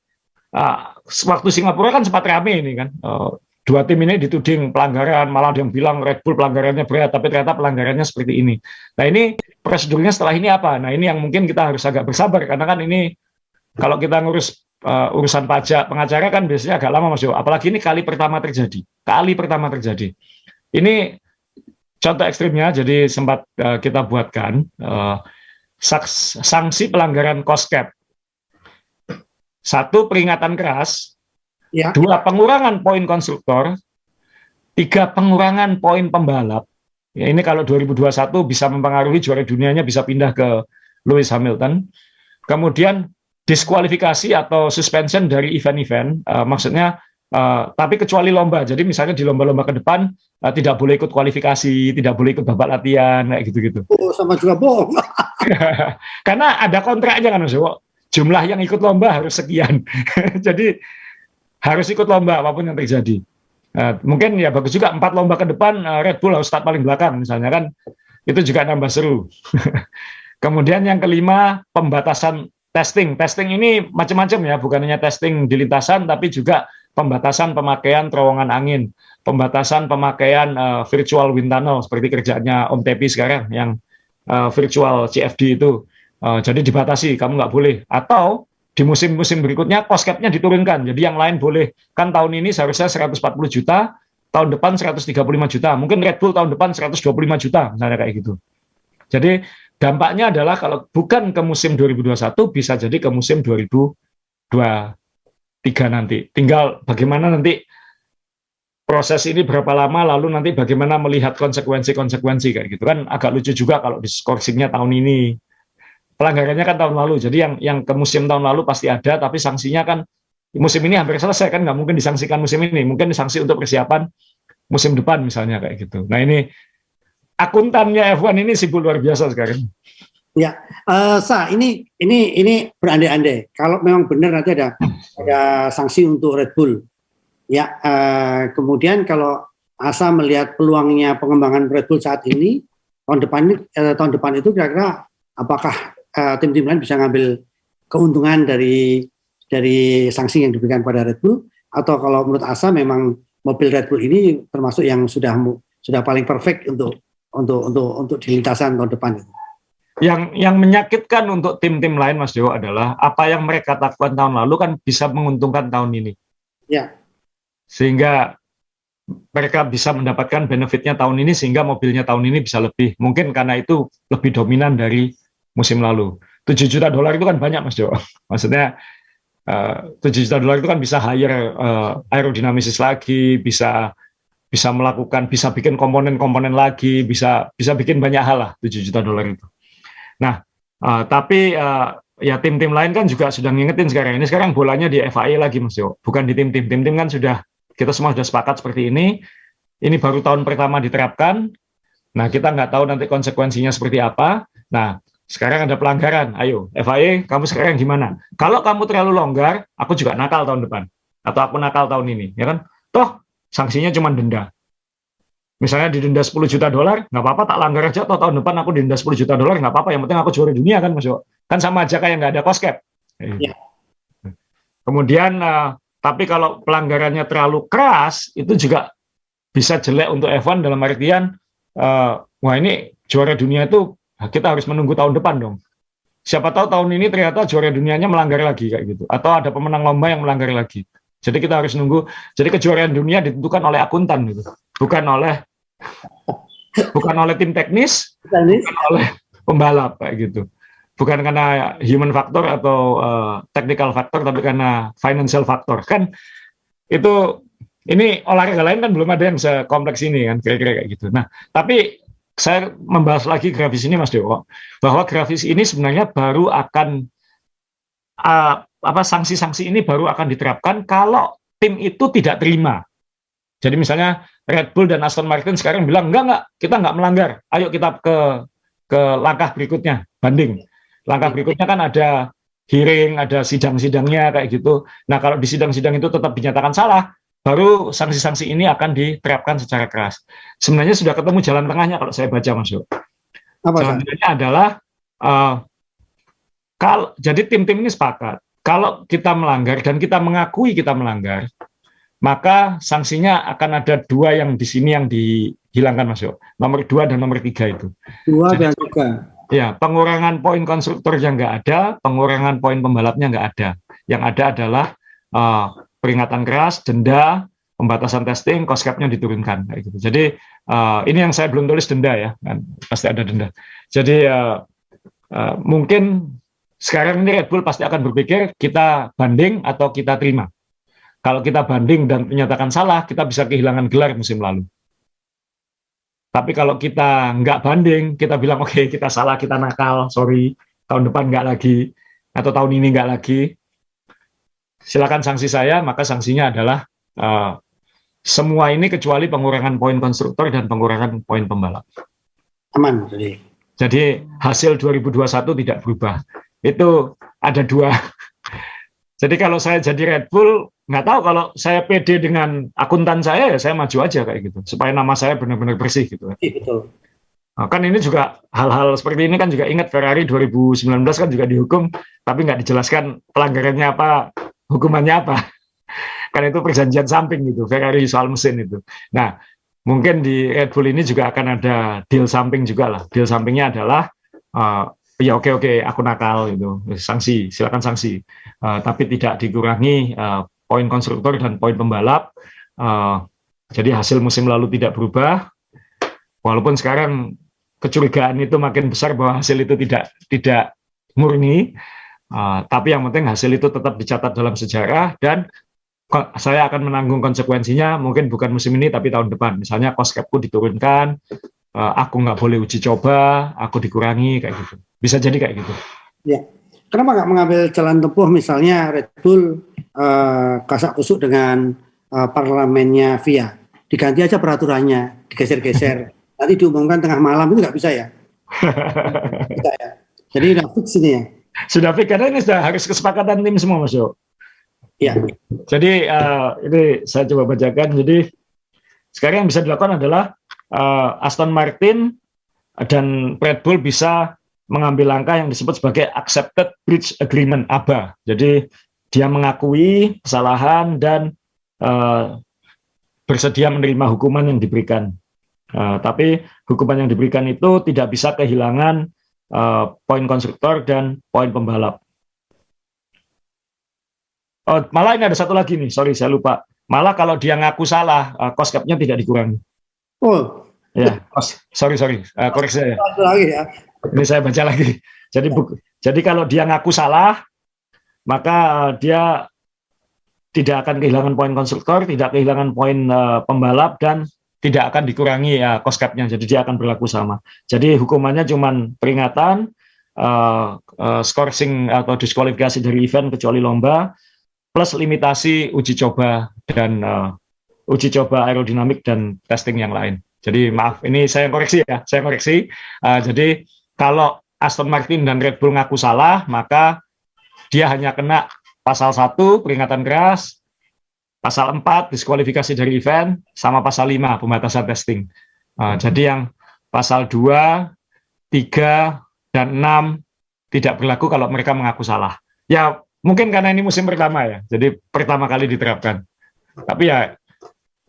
waktu Singapura kan sempat rame ini kan. 2 tim ini dituding pelanggaran, malah ada yang bilang Red Bull pelanggarannya berat, tapi ternyata pelanggarannya seperti ini. Nah ini prosedurnya setelah ini apa? Nah ini yang mungkin kita harus agak bersabar, karena kan ini kalau kita ngurus urusan pajak pengacara kan biasanya agak lama Mas Yo. Apalagi ini kali pertama terjadi. Ini contoh ekstrimnya, jadi sempat kita buatkan sanksi pelanggaran cost cap. 1, peringatan keras. 2, pengurangan poin konstruktor. 3, pengurangan poin pembalap. Ya, ini kalau 2021 bisa mempengaruhi juara dunianya bisa pindah ke Lewis Hamilton. Kemudian diskualifikasi atau suspension dari event-event. Maksudnya, tapi kecuali lomba. Jadi misalnya di lomba-lomba ke depan tidak boleh ikut kualifikasi, tidak boleh ikut babak latihan, kayak gitu-gitu. Sama juga bohong. Karena ada kontraknya kan Mas Yo. Jumlah yang ikut lomba harus sekian. Jadi harus ikut lomba apapun yang terjadi. Mungkin ya bagus juga 4 lomba ke depan Red Bull harus start paling belakang misalnya kan, itu juga nambah seru. Kemudian yang kelima, pembatasan testing. Testing ini macam-macam ya, bukan hanya testing di lintasan tapi juga pembatasan pemakaian terowongan angin, pembatasan pemakaian virtual wind tunnel seperti kerjanya Om Tepi sekarang yang virtual CFD itu. Jadi dibatasi, kamu nggak boleh. Atau di musim-musim berikutnya cost cap-nya diturunkan. Jadi yang lain boleh. Kan tahun ini seharusnya 140 juta, tahun depan 135 juta. Mungkin Red Bull tahun depan 125 juta, misalnya kayak gitu. Jadi dampaknya adalah kalau bukan ke musim 2021, bisa jadi ke musim 2023 nanti. Tinggal bagaimana nanti proses ini berapa lama, lalu nanti bagaimana melihat konsekuensi-konsekuensi kayak gitu. Kan agak lucu juga kalau diskorsingnya tahun ini. Pelanggarannya kan tahun lalu, jadi yang ke musim tahun lalu pasti ada, tapi sanksinya kan musim ini hampir selesai, kan nggak mungkin disangsikan musim ini, mungkin disanksi untuk persiapan musim depan misalnya kayak gitu. Nah ini akuntannya F1 ini sibuk luar biasa sekarang. Ya, ini berandai-andai. Kalau memang benar nanti ada sanksi untuk Red Bull, ya. Kemudian kalau Asa melihat peluangnya pengembangan Red Bull saat ini, tahun depan itu kira-kira apakah tim-tim lain bisa ngambil keuntungan dari sanksi yang diberikan pada Red Bull, atau kalau menurut Asa memang mobil Red Bull ini termasuk yang sudah paling perfect untuk di lintasan tahun depan. Yang menyakitkan untuk tim-tim lain, Mas Dewo, adalah apa yang mereka lakukan tahun lalu kan bisa menguntungkan tahun ini. Ya. Sehingga mereka bisa mendapatkan benefitnya tahun ini, sehingga mobilnya tahun ini bisa lebih. Mungkin karena itu lebih dominan dari musim lalu. 7 juta dolar itu kan banyak, Mas Dewo. Maksudnya 7 juta dolar itu kan bisa hire aerodinamisis lagi, bisa melakukan, bisa bikin komponen-komponen lagi, bisa bikin banyak hal lah 7 juta dolar itu. Nah, tapi ya tim-tim lain kan juga sudah ngingetin sekarang ini. Sekarang bolanya di FIA lagi, Mas Dewo, bukan di tim-tim. Tim-tim kan kita semua sudah sepakat seperti ini. Ini baru tahun pertama diterapkan. Nah, kita nggak tahu nanti konsekuensinya seperti apa. Nah, sekarang ada pelanggaran. Ayo, FIA, kamu sekarang gimana? Kalau kamu terlalu longgar, aku juga nakal tahun depan. Atau aku nakal tahun ini, ya kan? Toh, sanksinya cuma denda. Misalnya didenda 10 juta dolar, nggak apa-apa, tak langgar aja. Toh tahun depan aku didenda 10 juta dolar, nggak apa-apa. Yang penting aku juara dunia kan, Mas Yo. Kan sama aja kayak nggak ada cost cap. Ya. Kemudian, tapi kalau pelanggarannya terlalu keras, itu juga bisa jelek untuk F1 dalam artian, wah ini juara dunia itu kita harus menunggu tahun depan dong. Siapa tahu tahun ini ternyata juara dunianya melanggar lagi kayak gitu, atau ada pemenang lomba yang melanggar lagi. Jadi kita harus nunggu. Jadi kejuaraan dunia ditentukan oleh akuntan gitu, bukan oleh tim teknis, bukan oleh pembalap kayak gitu. Bukan karena human factor atau technical factor, tapi karena financial factor. Kan itu, ini olahraga lain kan belum ada yang sekompleks ini kan, kira-kira kayak gitu. Nah, tapi saya membahas lagi grafis ini, Mas Dewo, bahwa grafis ini sebenarnya baru akan sanksi-sanksi ini baru akan diterapkan kalau tim itu tidak terima. Jadi misalnya Red Bull dan Aston Martin sekarang bilang enggak, kita nggak melanggar. Ayo kita ke langkah berikutnya, banding. Langkah berikutnya kan ada hearing, ada sidang-sidangnya kayak gitu. Nah, kalau di sidang-sidang itu tetap dinyatakan salah, baru sanksi-sanksi ini akan diterapkan secara keras. Sebenarnya sudah ketemu jalan tengahnya kalau saya baca, Mas Yo. Jalan tengahnya adalah jadi tim-tim ini sepakat. Kalau kita melanggar dan kita mengakui kita melanggar, maka sanksinya akan ada 2 yang di sini yang dihilangkan, Mas Yo. Nomor 2 dan nomor 3 itu. 2 dan 3. Ya, pengurangan poin konstruktor yang nggak ada, pengurangan poin pembalapnya nggak ada. Yang ada adalah peringatan keras, denda, pembatasan testing, cost cap-nya diturunkan. Kayak gitu. Jadi ini yang saya belum tulis denda ya, kan pasti ada denda. Jadi mungkin sekarang ini Red Bull pasti akan berpikir kita banding atau kita terima. Kalau kita banding dan menyatakan salah, kita bisa kehilangan gelar musim lalu. Tapi kalau kita nggak banding, kita bilang oke, kita salah, kita nakal, sorry, tahun depan nggak lagi, atau tahun ini nggak lagi, silakan sanksi saya, maka sanksinya adalah semua ini kecuali pengurangan poin konstruktor dan pengurangan poin pembalap. Aman. Jadi hasil 2021 tidak berubah. Itu ada 2. Jadi kalau saya jadi Red Bull, nggak tahu, kalau saya pede dengan akuntan saya, ya saya maju aja kayak gitu, supaya nama saya benar-benar bersih gitu. Betul. Nah, kan ini juga hal-hal seperti ini kan juga ingat Ferrari 2019 kan juga dihukum, tapi nggak dijelaskan pelanggarannya apa, hukumannya apa. karena itu perjanjian samping gitu, Ferrari soal mesin itu. Nah, mungkin di Red Bull ini juga akan ada deal samping juga lah. Deal sampingnya adalah ya oke, aku nakal gitu, sanksi, silakan sanksi. Tapi tidak dikurangi poin konstruktor dan poin pembalap. Jadi hasil musim lalu tidak berubah, walaupun sekarang kecurigaan itu makin besar bahwa hasil itu tidak murni. Tapi yang penting hasil itu tetap dicatat dalam sejarah dan saya akan menanggung konsekuensinya mungkin bukan musim ini tapi tahun depan. Misalnya cost cap-ku diturunkan, aku nggak boleh uji coba, aku dikurangi kayak gitu. Bisa jadi kayak gitu. Ya, kenapa nggak mengambil jalan tempuh misalnya Red Bull kasak kusuk dengan parlemennya FIA, diganti aja peraturannya, digeser-geser, nanti diumumkan tengah malam itu nggak bisa ya? Bisa ya. Jadi udah fix ini ya. Sudah fix karena ini sudah harus kesepakatan tim semua Mas Jo. Ya. Jadi ini saya coba bacakan. Jadi sekarang yang bisa dilakukan adalah Aston Martin dan Red Bull bisa mengambil langkah yang disebut sebagai Accepted Bridge Agreement (ABA). Jadi dia mengakui kesalahan dan bersedia menerima hukuman yang diberikan. Tapi hukuman yang diberikan itu tidak bisa kehilangan poin konstruktor dan poin pembalap. Oh, malah ini ada satu lagi nih, sorry saya lupa. Malah kalau dia ngaku salah, cost cap-nya tidak dikurangi. Oh, ya, sorry, koreksi saya. Ya. Ini saya baca lagi. Jadi kalau dia ngaku salah, maka dia tidak akan kehilangan poin konstruktor, tidak kehilangan poin pembalap dan tidak akan dikurangi cost cap-nya, jadi dia akan berlaku sama. Jadi hukumannya cuma peringatan, scoring atau diskualifikasi dari event kecuali lomba, plus limitasi uji coba dan uji coba aerodinamik dan testing yang lain. Jadi maaf, ini saya koreksi ya, jadi kalau Aston Martin dan Red Bull ngaku salah, maka dia hanya kena pasal 1 peringatan keras, pasal 4 diskualifikasi dari event, sama pasal 5 pembatasan testing. Jadi yang pasal 2, 3, dan 6 tidak berlaku kalau mereka mengaku salah. Ya mungkin karena ini musim pertama ya, jadi pertama kali diterapkan. Tapi ya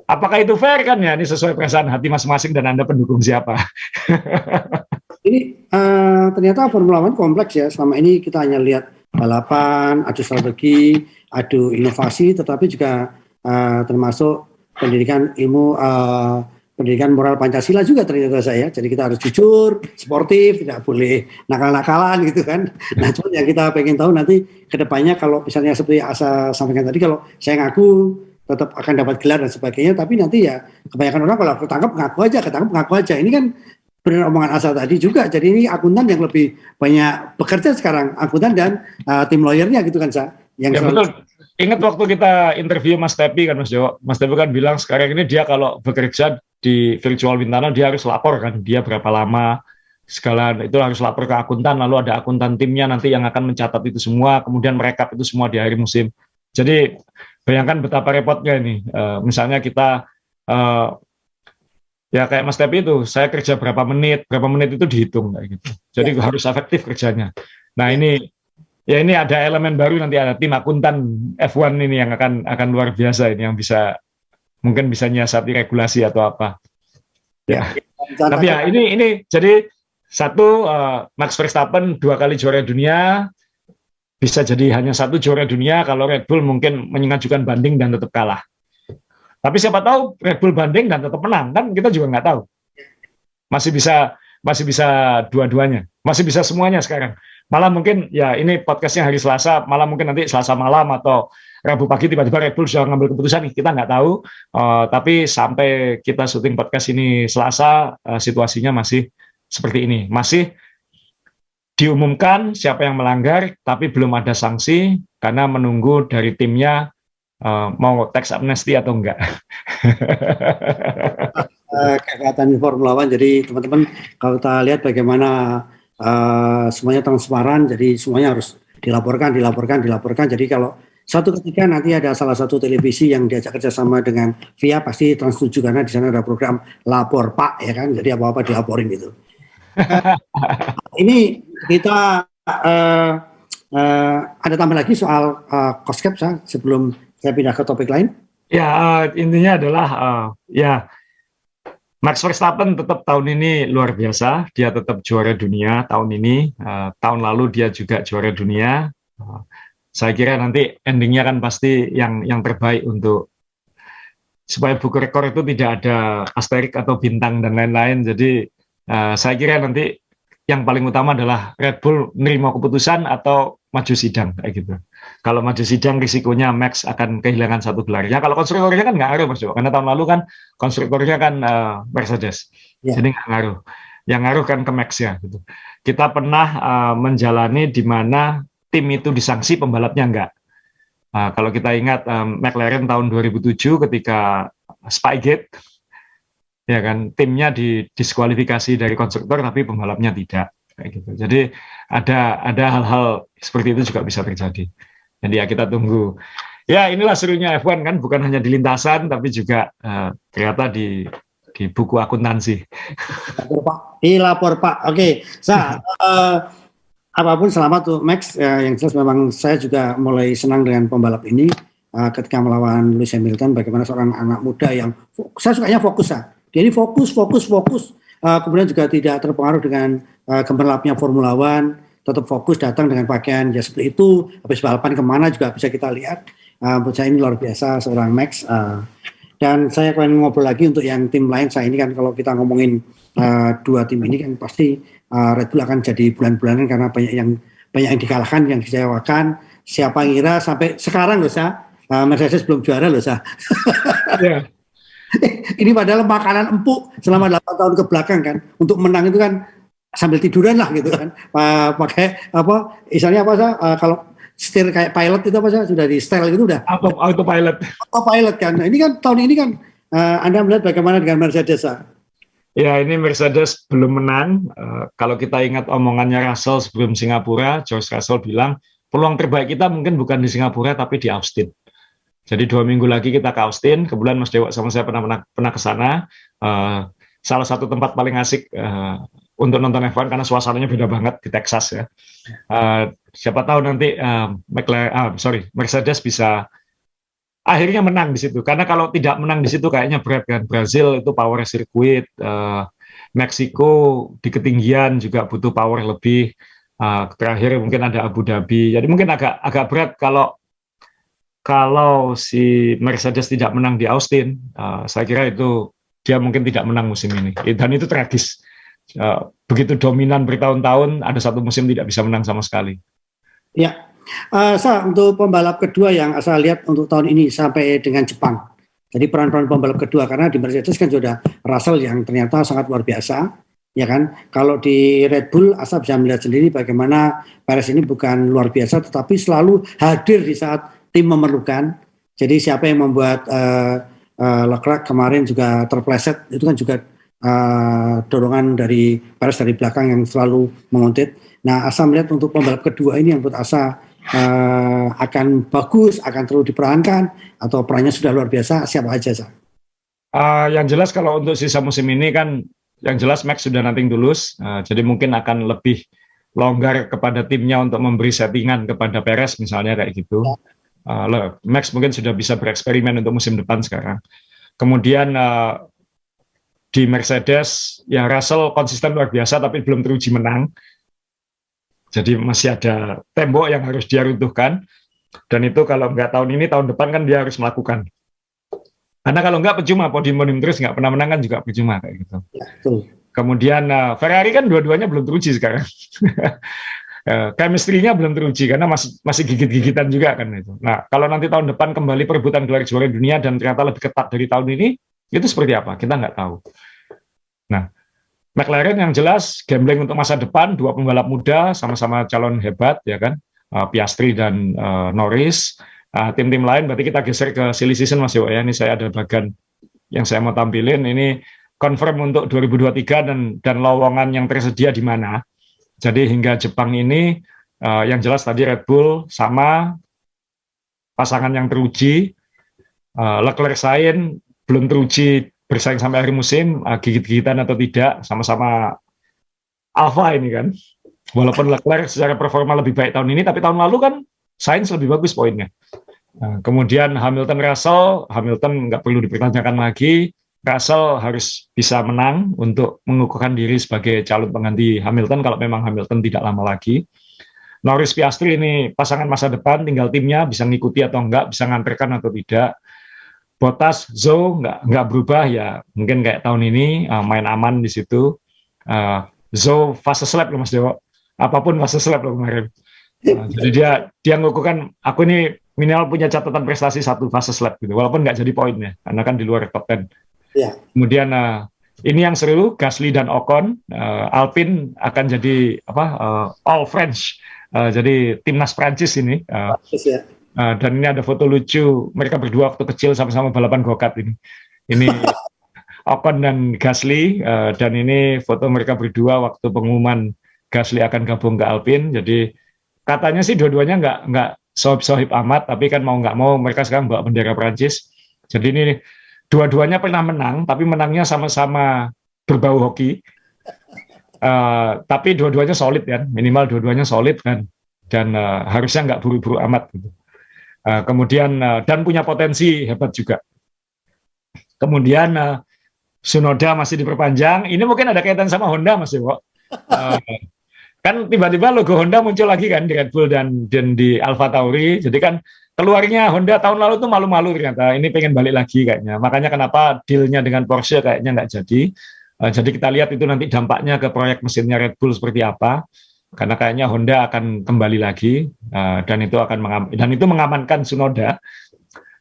apakah itu fair kan ya, ini sesuai perasaan hati masing-masing dan Anda pendukung siapa. Ini ternyata Formula One kompleks ya, selama ini kita hanya lihat balapan, adu strategi, adu inovasi, tetapi juga termasuk pendidikan ilmu pendidikan moral Pancasila juga ternyata saya. Jadi kita harus jujur, sportif, tidak boleh nakal-nakalan gitu kan. Nah, cuma yang kita pengen tahu nanti kedepannya kalau misalnya seperti Asa sampaikan tadi, kalau saya ngaku tetap akan dapat gelar dan sebagainya, tapi nanti ya kebanyakan orang kalau ketangkap ngaku aja. Ini kan benar omongan Asa tadi juga. Jadi ini akuntan yang lebih banyak bekerja sekarang, akuntan dan tim lawyernya gitu kan, Sa. Yang ya betul. Ingat waktu kita interview Mas Tepi kan Mas Jo, Mas Tepi kan bilang sekarang ini dia kalau bekerja di virtual wind tunnel dia harus lapor kan, dia berapa lama, segala itu harus lapor ke akuntan, lalu ada akuntan timnya nanti yang akan mencatat itu semua, kemudian merekap itu semua di akhir musim. Jadi bayangkan betapa repotnya ini. Misalnya kita ya kayak Mas Tepi itu, saya kerja berapa menit itu dihitung kayak gitu. Jadi harus efektif kerjanya. Nah ini ada elemen baru, nanti ada tim akuntan F1 ini yang akan luar biasa ini, yang mungkin bisa nyiasati regulasi atau apa. Ya. Tapi ya ini jadi satu, Max Verstappen 2 kali juara dunia, bisa jadi hanya 1 juara dunia kalau Red Bull mungkin mengajukan banding dan tetap kalah. Tapi siapa tahu Red Bull banding dan tetap menang, kan kita juga nggak tahu. Masih bisa dua-duanya, masih bisa semuanya sekarang. Malah mungkin ya ini podcastnya hari Selasa, malah mungkin nanti Selasa malam atau Rabu pagi tiba-tiba Red Bull sudah ngambil keputusan, kita nggak tahu. Tapi sampai kita syuting podcast ini Selasa, situasinya masih seperti ini. Masih diumumkan siapa yang melanggar, tapi belum ada sanksi karena menunggu dari timnya mau tax amnesty atau enggak. Kegiatan Formula One, jadi teman-teman kalau kita lihat bagaimana semuanya transparan, jadi semuanya harus dilaporkan. Jadi kalau suatu ketika nanti ada salah satu televisi yang diajak kerjasama dengan VIA, pasti Trans 7 karena di sana ada program lapor Pak ya kan, jadi apa-apa dilaporin gitu. Ini kita ada tambah lagi soal cost cap sebelum saya pindah ke topik lain. Ya, intinya adalah ya Max Verstappen tetap tahun ini luar biasa. Dia tetap juara dunia tahun ini. Tahun lalu dia juga juara dunia. Saya kira nanti endingnya kan pasti yang terbaik untuk supaya buku rekor itu tidak ada asterik atau bintang dan lain-lain. Jadi saya kira nanti yang paling utama adalah Red Bull menerima keputusan atau maju sidang kayak gitu. Kalau maju sidang risikonya Max akan kehilangan satu gelar. Ya kalau konstruktornya kan nggak ngaruh Mas Jo, karena tahun lalu kan konstruktornya kan Mercedes, jadi nggak ngaruh. Yang ngaruh kan ke Max ya. Gitu. Kita pernah menjalani di mana tim itu disanksi, pembalapnya nggak. Kalau kita ingat McLaren tahun 2007 ketika Spygate, ya kan timnya didiskualifikasi dari konstruktor tapi pembalapnya tidak kayak gitu. Jadi ada hal-hal seperti itu juga bisa terjadi. Jadi ya kita tunggu. Ya inilah serunya F1 kan, bukan hanya di lintasan tapi juga ternyata di buku akuntansi. Dilapor Pak. Oke, apapun selamat tuh Max. Yang jelas memang saya juga mulai senang dengan pembalap ini ketika melawan Lewis Hamilton. Bagaimana seorang anak muda yang saya sukanya fokus ya. Dia ini fokus. Kemudian juga tidak terpengaruh dengan gemerlapnya Formula One, tetap fokus datang dengan pakaian ya seperti itu. Habis balapan kemana juga bisa kita lihat. Menurut saya ini luar biasa seorang Max. Dan saya akan ngobrol lagi untuk yang tim lain. Saya ini kan kalau kita ngomongin dua tim ini kan pasti Red Bull akan jadi bulan-bulanan karena banyak yang dikalahkan, yang dikecewakan. Siapa ngira sampai sekarang loh Mercedes belum juara loh Yeah. Ini padahal makanan empuk selama 8 tahun ke belakang kan. Untuk menang itu kan sambil tiduran lah gitu kan. Pakai apa? Misalnya apa kalau setir kayak pilot itu apa sudah di setel gitu udah. Autopilot. Autopilot kan. Nah, ini kan tahun ini kan Anda melihat bagaimana dengan Mercedes? Ya ini Mercedes belum menang. Kalau kita ingat omongannya Russell sebelum Singapura, George Russell bilang peluang terbaik kita mungkin bukan di Singapura tapi di Austin. Jadi 2 minggu lagi kita ke Austin. Kebetulan Mas Dewa sama saya pernah ke sana. Salah satu tempat paling asik untuk nonton F1 karena suasananya beda banget di Texas ya. Siapa tahu nanti Mercedes bisa akhirnya menang di situ. Karena kalau tidak menang di situ kayaknya berat kan. Brazil itu power circuit, Meksiko di ketinggian juga butuh power lebih. Terakhir mungkin ada Abu Dhabi. Jadi mungkin agak berat kalau si Mercedes tidak menang di Austin. Saya kira itu dia mungkin tidak menang musim ini. Dan itu tragis. Begitu dominan bertahun-tahun, ada satu musim tidak bisa menang sama sekali. Ya, untuk pembalap kedua yang saya lihat untuk tahun ini sampai dengan Jepang. Jadi peran-peran pembalap kedua karena di Mercedes kan sudah Russell yang ternyata sangat luar biasa, ya kan. Kalau di Red Bull, Asa bisa melihat sendiri bagaimana Perez ini bukan luar biasa, tetapi selalu hadir di saat tim memerlukan. Jadi siapa yang membuat Leclerc kemarin juga terpleset, itu kan juga dorongan dari Perez dari belakang yang selalu menguntit. Nah, Asa melihat untuk pembalap kedua ini yang menurut Asa akan bagus, akan terus diperankan, atau perannya sudah luar biasa, siapa aja, Sa? Yang jelas kalau untuk sisa musim ini kan, yang jelas Max sudah nothing to lose, jadi mungkin akan lebih longgar kepada timnya untuk memberi settingan kepada Perez misalnya kayak gitu. Max mungkin sudah bisa bereksperimen untuk musim depan sekarang. Kemudian di Mercedes, ya Russell konsisten luar biasa tapi belum teruji menang. Jadi masih ada tembok yang harus dia runtuhkan. Dan itu kalau nggak tahun ini, tahun depan kan dia harus melakukan. Karena kalau nggak percuma, podium terus nggak pernah menang kan juga percuma kayak gitu. Ya, betul. Kemudian Ferrari kan dua-duanya belum teruji sekarang. Chemistry-nya belum teruji karena masih gigit-gigitan juga kan itu. Nah, kalau nanti tahun depan kembali perebutan gelar juara dunia dan ternyata lebih ketat dari tahun ini, itu seperti apa? Kita nggak tahu. Nah, McLaren yang jelas gambling untuk masa depan, dua pembalap muda sama-sama calon hebat ya kan, Piastri dan Norris. Tim-tim lain berarti kita geser ke silly season Mas Dewa ya. Ini saya ada bagian yang saya mau tampilin ini confirm untuk 2023 dan lowongan yang tersedia di mana. Jadi hingga Jepang ini yang jelas tadi Red Bull sama pasangan yang teruji, Leclerc Sainz belum teruji bersaing sampai akhir musim, gigit-gigitan atau tidak, sama-sama alpha ini kan. Walaupun Leclerc secara performa lebih baik tahun ini, tapi tahun lalu kan Sainz lebih bagus poinnya. Kemudian Hamilton nggak perlu dipertanyakan lagi. Russell harus bisa menang untuk mengukuhkan diri sebagai calon pengganti Hamilton kalau memang Hamilton tidak lama lagi. Norris Piastri ini pasangan masa depan, tinggal timnya bisa ngikuti atau enggak, bisa nganterkan atau tidak. Bottas, Zhou nggak berubah ya, mungkin kayak tahun ini main aman di situ. Zhou fastest lap loh Mas Dewo, apapun fastest lap loh kemarin. Jadi dia mengukuhkan, aku ini minimal punya catatan prestasi satu fastest lap gitu, walaupun nggak jadi poinnya, karena kan di luar top 10. Ya. Kemudian ini yang seru, Gasly dan Ocon, Alpine akan jadi all French, jadi timnas Prancis ini. Dan ini ada foto lucu mereka berdua waktu kecil sama-sama balapan go-kart ini. Ini Ocon dan Gasly, dan ini foto mereka berdua waktu pengumuman Gasly akan gabung ke Alpine. Jadi katanya sih dua-duanya nggak sohib-sohib amat, tapi kan mau nggak mau mereka sekarang bawa bendera Prancis. Jadi ini dua-duanya pernah menang, tapi menangnya sama-sama berbau hoki. Tapi dua-duanya solid kan, minimal dua-duanya solid kan, dan harusnya nggak buru-buru amat gitu. Kemudian dan punya potensi hebat juga. Kemudian Tsunoda masih diperpanjang. Ini mungkin ada kaitan sama Honda Mas Dewo. Kan tiba-tiba logo Honda muncul lagi kan di Red Bull dan di Alfa Tauri. Jadi kan keluarnya Honda tahun lalu tuh malu-malu ternyata. Ini pengen balik lagi kayaknya. Makanya kenapa dealnya dengan Porsche kayaknya nggak jadi. Jadi kita lihat itu nanti dampaknya ke proyek mesinnya Red Bull seperti apa. Karena kayaknya Honda akan kembali lagi dan itu mengamankan Tsunoda.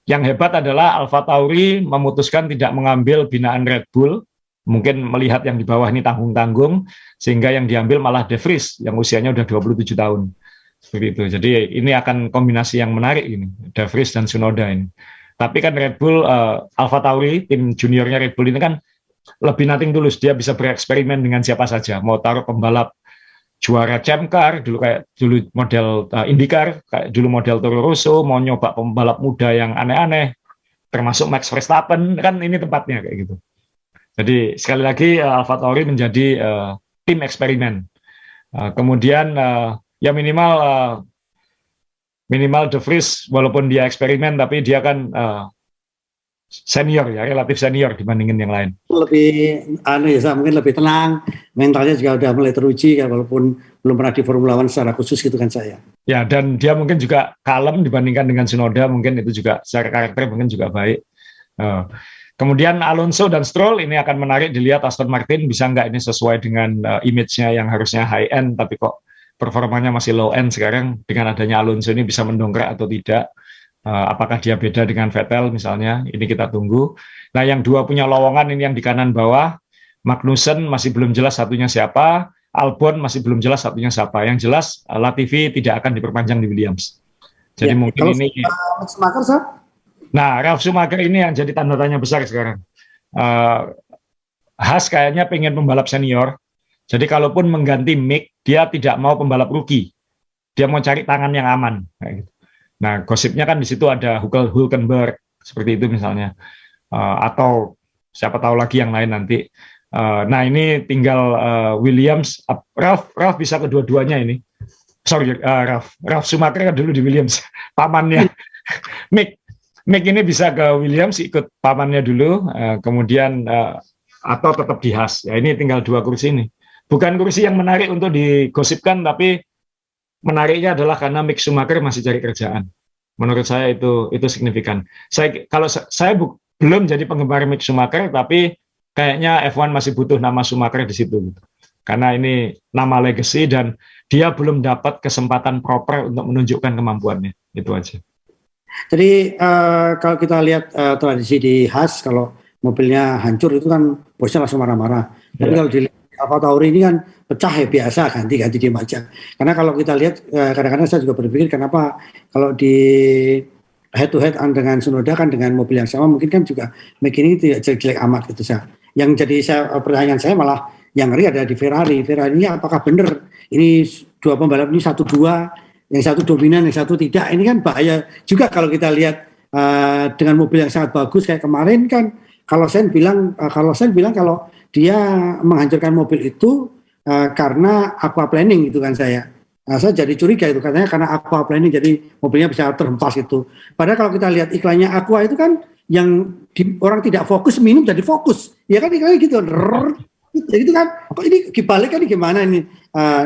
Yang hebat adalah Alfa Tauri memutuskan tidak mengambil binaan Red Bull. Mungkin melihat yang di bawah ini tanggung-tanggung, sehingga yang diambil malah De Vries yang usianya udah 27 tahun. Seperti itu. Jadi ini akan kombinasi yang menarik ini, De Vries dan Tsunoda ini. Tapi kan Red Bull, Alfa Tauri, tim juniornya Red Bull ini kan lebih nothing tulus. Dia bisa bereksperimen dengan siapa saja. Mau taruh pembalap juara Champ Car, dulu model IndyCar, kayak dulu model Toro Rosso, mau nyoba pembalap muda yang aneh-aneh, termasuk Max Verstappen, kan ini tempatnya kayak gitu. Jadi sekali lagi Alfa Tauri menjadi tim eksperimen. Kemudian ya minimal De Vries walaupun dia eksperimen tapi dia kan senior ya, relatif senior dibandingin yang lain. Lebih mungkin lebih tenang, mentalnya juga udah mulai teruji kan, walaupun belum pernah di Formula One secara khusus gitu kan saya. Ya, dan dia mungkin juga kalem dibandingkan dengan Tsunoda, mungkin itu juga secara karakter mungkin juga baik. Kemudian Alonso dan Stroll ini akan menarik dilihat Aston Martin bisa nggak ini sesuai dengan image-nya yang harusnya high end tapi kok performanya masih low end sekarang. Dengan adanya Alonso ini bisa mendongkrak atau tidak, apakah dia beda dengan Vettel misalnya, ini kita tunggu. Nah yang dua punya lowongan ini yang di kanan bawah, Magnussen masih belum jelas satunya siapa, Albon masih belum jelas satunya siapa. Yang jelas Latifi tidak akan diperpanjang di Williams. Jadi mungkin ini Ralf Schumacher ini yang jadi tanda tanya besar sekarang. Haas kayaknya pengen pembalap senior. Jadi kalaupun mengganti Mick, dia tidak mau pembalap rookie. Dia mau cari tangan yang aman. Kayak gitu. Nah, gosipnya kan di situ ada Hülkenberg seperti itu misalnya, atau siapa tahu lagi yang lain nanti. Nah ini tinggal Williams. Ralf bisa kedua-duanya ini. Sorry, Ralf Schumacher kan dulu di Williams, pamannya Mick ini bisa ke Williams ikut pamannya dulu, kemudian atau tetap di Haas. Ya ini tinggal dua kursi ini. Bukan kursi yang menarik untuk digosipkan, tapi menariknya adalah karena Mick Schumacher masih cari kerjaan. Menurut saya itu signifikan. Kalau saya belum jadi penggemar Mick Schumacher, tapi kayaknya F1 masih butuh nama Schumacher di situ. Gitu. Karena ini nama legacy dan dia belum dapat kesempatan proper untuk menunjukkan kemampuannya. Itu aja. Jadi kalau kita lihat tradisi di Haas, kalau mobilnya hancur itu kan bosnya langsung marah-marah. Tapi kalau di Alfa Tauri ini kan pecah ya biasa, ganti diem aja. Karena kalau kita lihat kadang-kadang saya juga berpikir kenapa kalau di head to head dengan Tsunoda kan dengan mobil yang sama mungkin kan juga Mick ini tidak jelek-jelek amat gitu saya. Yang jadi pertanyaan saya malah yang ngeri ada di Ferrari. Ferrari ini apakah benar ini dua pembalap ini 1-2, yang satu dominan, yang satu tidak. Ini kan bahaya juga kalau kita lihat dengan mobil yang sangat bagus kayak kemarin kan. Kalau saya bilang kalau dia menghancurkan mobil itu karena aqua planning gitu kan saya. Nah, saya jadi curiga itu katanya karena Aqua Planning jadi mobilnya bisa terhempas itu. Padahal kalau kita lihat iklannya Aqua itu kan yang orang tidak fokus minum jadi fokus. Ya kan iklannya gitu. Gitu kan. Kok ini dibalik kan gimana ini?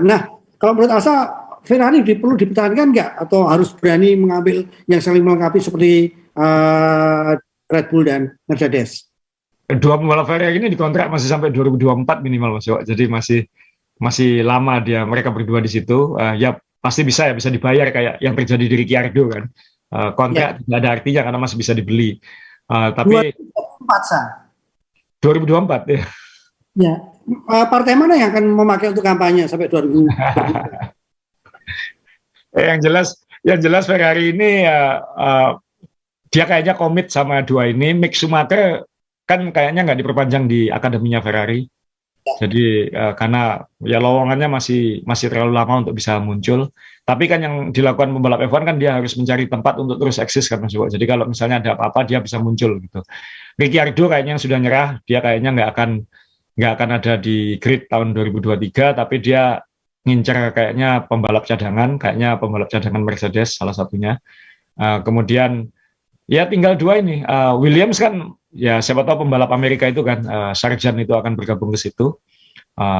Nah, kalau menurut Asa Ferrari perlu dipertahankan nggak atau harus berani mengambil yang saling melengkapi seperti Red Bull dan Mercedes? Dua pembalap Ferrari ini dikontrak masih sampai 2024 minimal Mas Yo. Jadi masih lama mereka berdua di situ. Ya pasti bisa dibayar kayak yang terjadi di Ricciardo kan. Kontrak tidak ada artinya karena masih bisa dibeli. Tapi 2024 ya. Ya, partai mana yang akan memakai untuk kampanye sampai 2024? Yang jelas Ferrari ini dia kayaknya komit sama dua ini. Mick Schumacher kan kayaknya nggak diperpanjang di akademinya Ferrari. Jadi karena ya lowongannya masih terlalu lama untuk bisa muncul. Tapi kan yang dilakukan pembalap F1 kan dia harus mencari tempat untuk terus eksis kan Mas Iwo. Jadi kalau misalnya ada apa-apa dia bisa muncul gitu. Ricciardo kayaknya sudah nyerah, dia kayaknya nggak akan ada di grid tahun 2023, tapi dia ngincer kayaknya pembalap cadangan Mercedes salah satunya. Kemudian ya tinggal dua ini. Williams kan ya siapa tahu pembalap Amerika itu kan Sargent itu akan bergabung ke situ.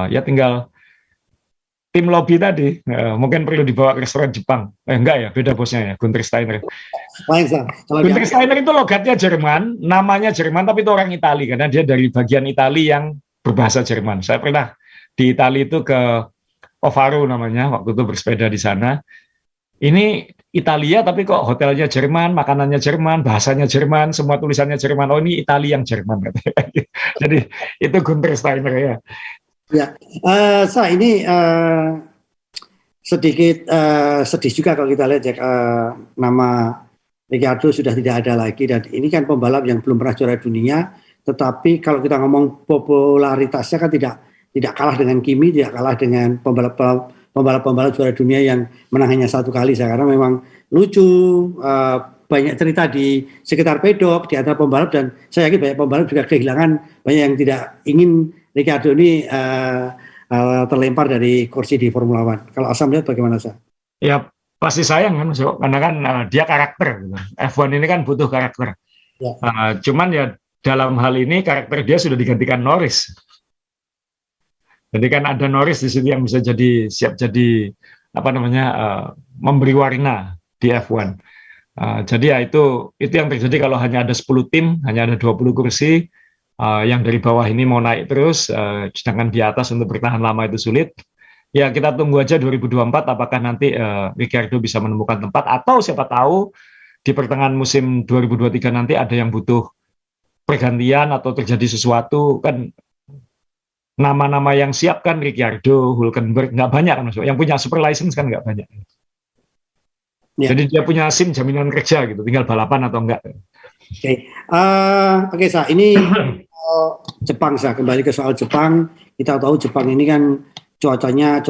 Ya tinggal tim lobby tadi mungkin perlu dibawa ke restoran Jepang. Enggak ya, beda bosnya ya, Gunther Steiner. Gunther Steiner itu logatnya Jerman, namanya Jerman tapi itu orang Itali karena dia dari bagian Itali yang berbahasa Jerman. Saya pernah di Itali itu ke Ovaro namanya, waktu itu bersepeda di sana. Ini Italia tapi kok hotelnya Jerman, makanannya Jerman, bahasanya Jerman, semua tulisannya Jerman. Oh ini Italia yang Jerman katanya. Jadi itu Gunther Steiner ya. Ya, ini sedikit sedih juga kalau kita lihat ya nama Ricciardo sudah tidak ada lagi dan ini kan pembalap yang belum pernah juara dunia, tetapi kalau kita ngomong popularitasnya kan tidak kalah dengan Kimi, tidak kalah dengan pembalap juara dunia yang menang hanya satu kali. Karena memang lucu, banyak cerita di sekitar pedok di antara pembalap dan saya yakin banyak pembalap juga kehilangan, banyak yang tidak ingin Ricciardo ini terlempar dari kursi di Formula One. Kalau Asam lihat bagaimana Sa? Ya pasti sayang kan Mas, karena kan dia karakter. F1 ini kan butuh karakter. Ya. Cuman ya dalam hal ini karakter dia sudah digantikan Norris. Jadi kan ada Norris di situ yang bisa siap jadi memberi warna di F1. Jadi ya itu yang terjadi kalau hanya ada 10 tim, hanya ada 20 kursi, yang dari bawah ini mau naik terus, sedangkan di atas untuk bertahan lama itu sulit. Ya kita tunggu aja 2024 apakah nanti Ricciardo bisa menemukan tempat atau siapa tahu di pertengahan musim 2023 nanti ada yang butuh pergantian atau terjadi sesuatu kan. Nama-nama yang siap kan Ricciardo, Hülkenberg, nggak banyak kan Mas. Yang punya super license kan nggak banyak. Ya. Jadi dia punya SIM jaminan kerja gitu, tinggal balapan atau enggak. Oke, Sa, ini Jepang, Sa, kembali ke soal Jepang. Kita tahu Jepang ini kan cuaca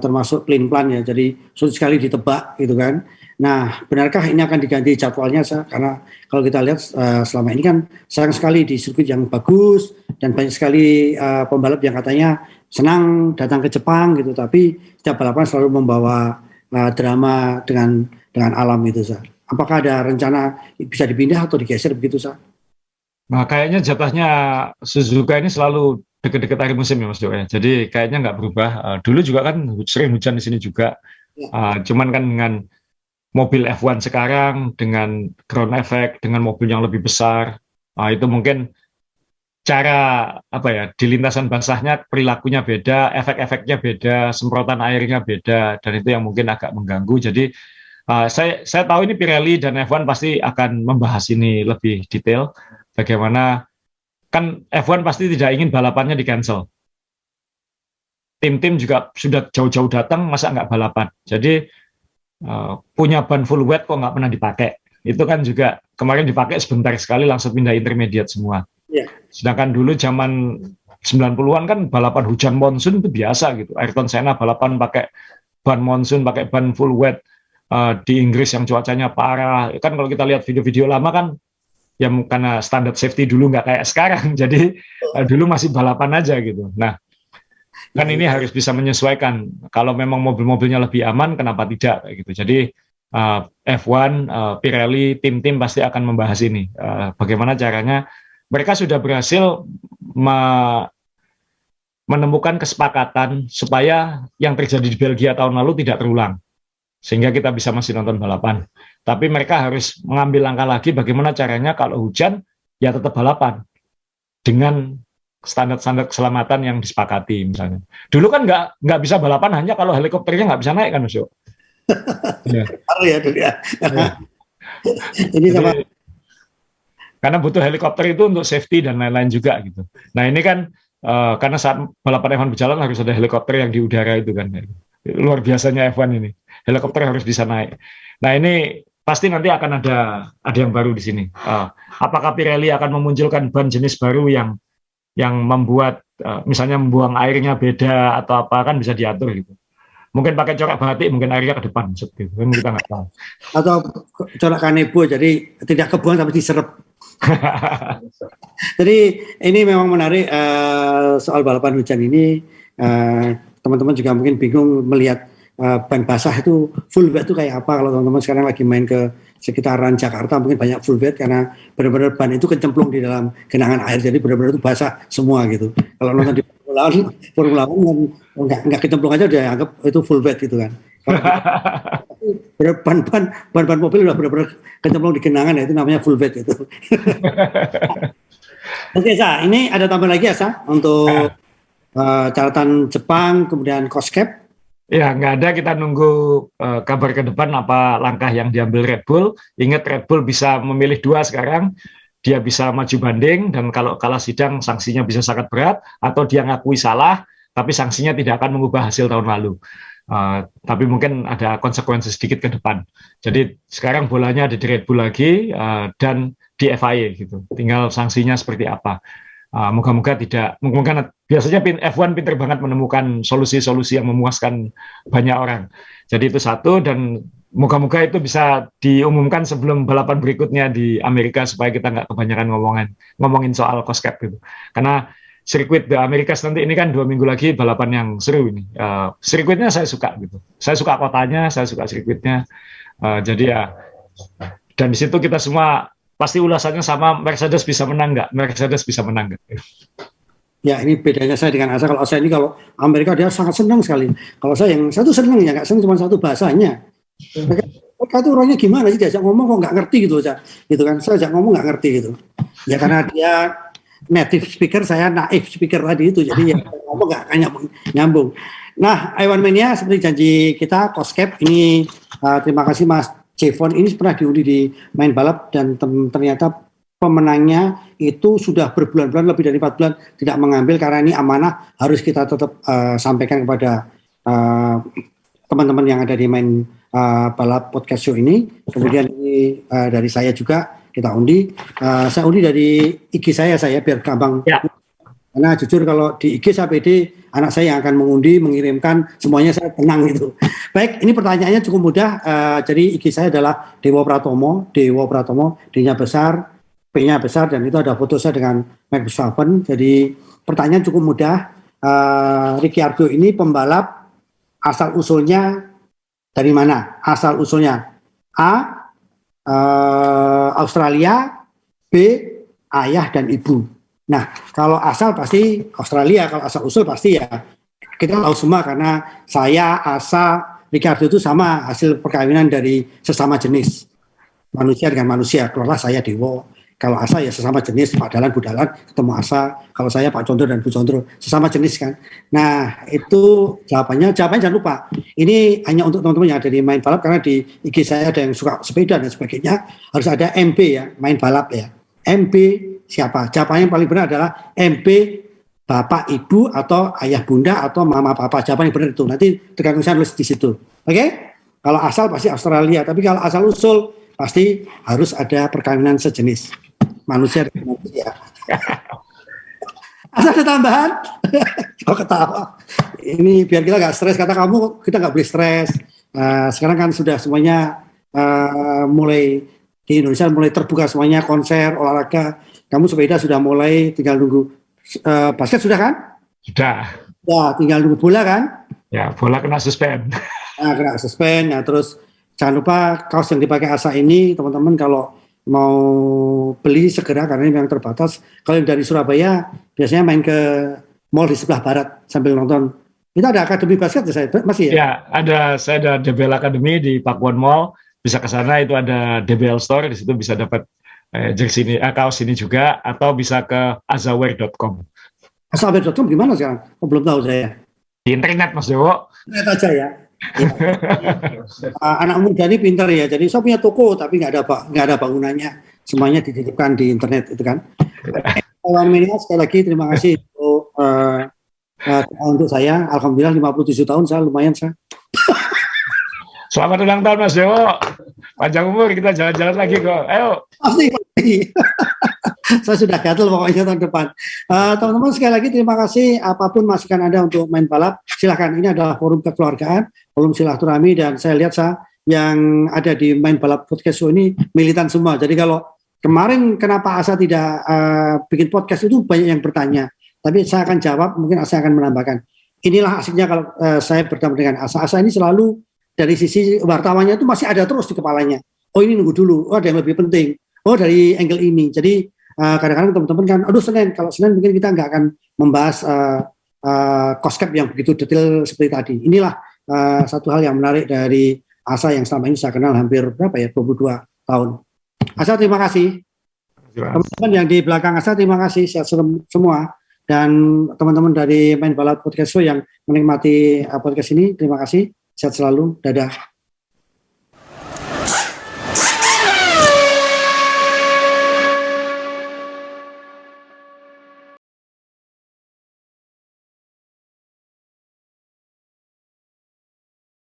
termasuk plan ya, jadi sulit sekali ditebak gitu kan. Nah, benarkah ini akan diganti jadwalnya, Sa? Karena kalau kita lihat selama ini kan sayang sekali di sirkuit yang bagus dan banyak sekali pembalap yang katanya senang datang ke Jepang gitu, tapi setiap balapan selalu membawa drama dengan alam itu, Sa. Apakah ada rencana bisa dipindah atau digeser begitu, Sa? Nah, kayaknya jatahnya Suzuka ini selalu dekat-dekat akhir musim ya Mas Jo ya. Jadi kayaknya nggak berubah. Dulu juga kan sering hujan di sini juga. Cuman kan dengan mobil F1 sekarang, dengan ground effect, dengan mobil yang lebih besar, itu mungkin cara di lintasan basahnya perilakunya beda, efek-efeknya beda, semprotan airnya beda, dan itu yang mungkin agak mengganggu. Jadi saya tahu ini Pirelli dan F1 pasti akan membahas ini lebih detail. Bagaimana kan F1 pasti tidak ingin balapannya di cancel. Tim-tim juga sudah jauh-jauh datang, masa nggak balapan. Jadi punya ban full wet kok nggak pernah dipakai. Itu kan juga kemarin dipakai sebentar sekali langsung pindah intermediate semua. Yeah. Sedangkan dulu zaman 90-an kan balapan hujan monsun itu biasa gitu. Ayrton Senna balapan pakai ban monsun, pakai ban full wet di Inggris yang cuacanya parah. Kan kalau kita lihat video-video lama kan ya karena standar safety dulu nggak kayak sekarang. Jadi dulu masih balapan aja gitu. Nah, Kan ini harus bisa menyesuaikan. Kalau memang mobil-mobilnya lebih aman, kenapa tidak? Gitu. Jadi F1, Pirelli, tim-tim pasti akan membahas ini. Bagaimana caranya? Mereka sudah berhasil menemukan kesepakatan supaya yang terjadi di Belgia tahun lalu tidak terulang, sehingga kita bisa masih nonton balapan. Tapi mereka harus mengambil langkah lagi bagaimana caranya kalau hujan ya tetap balapan dengan standar-standar keselamatan yang disepakati misalnya. Dulu kan nggak bisa balapan hanya kalau helikopternya nggak bisa naik kan, Mas Yo? Ya. Ya, dulu ya. Ya. Ini sama. Karena butuh helikopter itu untuk safety dan lain-lain juga gitu. Nah ini kan karena saat balapan F1 berjalan harus ada helikopter yang di udara itu kan. Luar biasanya F1 ini. Helikopter harus bisa naik. Nah ini pasti nanti akan ada yang baru di sini. Apakah Pirelli akan memunculkan ban jenis baru yang membuat misalnya membuang airnya beda atau apa kan bisa diatur gitu. Mungkin pakai corak batik, mungkin airnya ke depan, gitu. Kita nggak tahu. Atau corak kanebo, jadi tidak kebuang tapi diserap. Jadi ini memang menarik soal balapan hujan ini. Teman-teman juga mungkin bingung melihat ban basah itu full wet itu kayak apa. Kalau teman-teman sekarang lagi main ke sekitaran Jakarta mungkin banyak full wet karena benar-benar ban itu kecemplung di dalam genangan air, jadi benar-benar itu basah semua gitu. Kalau nonton di Formula 1 nggak kecemplung aja udah anggap itu full wet gitu kan. Ban mobil udah benar-benar kecemplung di genangan ya, itu namanya full wet itu. Oke, Sa, ini ada tambah lagi ya, Sa, untuk catatan Jepang kemudian cost cap. Ya, nggak ada, kita nunggu kabar ke depan apa langkah yang diambil Red Bull. Ingat Red Bull bisa memilih 2 sekarang, dia bisa maju banding dan kalau kalah sidang sanksinya bisa sangat berat, atau dia ngakui salah tapi sanksinya tidak akan mengubah hasil tahun lalu. Tapi mungkin ada konsekuensi sedikit ke depan. Jadi sekarang bolanya ada di Red Bull lagi dan di FIA gitu. Tinggal sanksinya seperti apa. Moga-moga tidak, mungkin biasanya F1 pinter banget menemukan solusi-solusi yang memuaskan banyak orang. Jadi itu satu, dan moga-moga itu bisa diumumkan sebelum balapan berikutnya di Amerika supaya kita nggak kebanyakan ngomongin soal cost cap gitu. Karena sirkuit di Amerika nanti ini kan 2 minggu lagi balapan yang seru ini. Sirkuitnya saya suka gitu. Saya suka kotanya, saya suka sirkuitnya. Jadi ya, dan di situ kita semua pasti ulasannya sama, Mercedes bisa menang nggak? Mercedes bisa menang nggak? Ya, ini bedanya saya dengan Asa. Kalau Asa ini kalau Amerika dia sangat senang sekali. Kalau saya tuh senang ya, nggak senang cuma satu bahasanya. Mereka tuh orangnya gimana sih, diajak ngomong kok nggak ngerti gitu, gitu kan? Saya ajak ngomong nggak ngerti gitu. Ya karena dia native speaker, saya naif speaker tadi itu, jadi ya ngomong nggak nyambung. Nah, Iwan Mania seperti janji kita cost cap ini, terima kasih Mas Jevon, ini pernah diundi di Main Balap dan ternyata pemenangnya itu sudah berbulan-bulan, lebih dari 4 bulan tidak mengambil, karena ini amanah harus kita tetap sampaikan kepada teman-teman yang ada di Main Balap Podcast Show ini. Kemudian ini dari saya juga kita undi. Saya undi dari IG saya biar gampang. Ya. Karena jujur kalau di IG saya pede, anak saya yang akan mengundi, mengirimkan, semuanya saya tenang gitu. Baik, ini pertanyaannya cukup mudah. Jadi IG saya adalah Dewo Pratomo, D-nya besar, P-nya besar, dan itu ada foto saya dengan Max Verstappen. Jadi pertanyaan cukup mudah. Ricciardo ini pembalap asal usulnya dari mana? Asal usulnya A, Australia, B, ayah dan ibu. Nah, kalau asal pasti Australia, kalau asal usul pasti ya kita tahu semua, karena saya, Asa, Ricciardo itu sama hasil perkawinan dari sesama jenis, manusia dengan manusia. Keluarlah saya Dewo. Kalau Asa ya sesama jenis, Pak Dalan, Bu Dalan, ketemu Asa. Kalau saya Pak Condro dan Bu Condro, sesama jenis kan. Nah, itu jawabannya jangan lupa. Ini hanya untuk teman-teman yang ada di Main Balap, karena di IG saya ada yang suka sepeda dan sebagainya. Harus ada MB ya, Main Balap ya. MB siapa? Jawabannya yang paling benar adalah MB bapak ibu atau ayah bunda atau mama papa. Jawaban yang benar itu. Nanti tergantung saya nulis di situ. Oke? Kalau asal pasti Australia, tapi kalau asal usul pasti harus ada perkawinan sejenis, manusia dengan manusia. Asal ada tambahan? Kau ketawa. Ini biar kita nggak stres. Kata kamu kita nggak boleh stres. Sekarang kan sudah semuanya mulai di Indonesia mulai terbuka semuanya, konser, olahraga. Kamu sepeda sudah mulai, tinggal nunggu. Basket sudah kan? Sudah. Ya, tinggal nunggu bola kan. Ya, bola kena suspend. Nah, kena suspend. Nah, terus jangan lupa kaos yang dipakai Asa ini, teman-teman kalau mau beli segera karena ini memang terbatas. Kalau yang dari Surabaya biasanya main ke mall di sebelah barat sambil nonton. Itu ada akademi basket ya saya masih ya? Ya, saya ada DBL Academy di Pakuan Mall. Bisa ke sana, itu ada DBL Store, di situ bisa dapat jersey ini, kaos ini juga, atau bisa ke azaware.com. Asabet.com gimana sekarang? Oh, belum tahu saya. Di internet, Mas Dewo. Internet aja ya. Anak muda ini pintar ya. Jadi saya punya toko tapi nggak ada bangunannya. Semuanya dititipkan di internet itu kan. Kawan Mania sekali lagi terima kasih untuk saya. Alhamdulillah 57 tahun saya lumayan saya. Selamat ulang tahun Mas Dewo. Panjang umur, kita jalan-jalan lagi kok. Ayo. Pasti. Saya sudah gatel pokoknya tahun depan. Teman-teman sekali lagi terima kasih apapun masukan Anda untuk main balap. Silahkan, ini adalah forum kekeluargaan, forum silaturahmi, dan saya lihat yang ada di Main Balap Podcast Show ini militan semua. Jadi kalau kemarin kenapa Asa tidak bikin podcast itu banyak yang bertanya. Tapi saya akan jawab, mungkin Asa akan menambahkan. Inilah asiknya kalau saya bertemu dengan Asa. Asa ini selalu dari sisi wartawannya itu masih ada terus di kepalanya. Oh ini nunggu dulu, oh ada yang lebih penting. Oh dari angle ini. Jadi kadang-kadang teman-teman kan, aduh Senin, kalau Senin mungkin kita nggak akan membahas COSCAP yang begitu detail seperti tadi. Inilah satu hal yang menarik dari Asa yang selama ini saya kenal hampir 22 tahun. Asa terima kasih. Teman-teman yang di belakang Asa terima kasih sehat semua. Dan teman-teman dari Main Balap Podcast Show yang menikmati podcast ini, terima kasih. Sehat selalu. Dadah.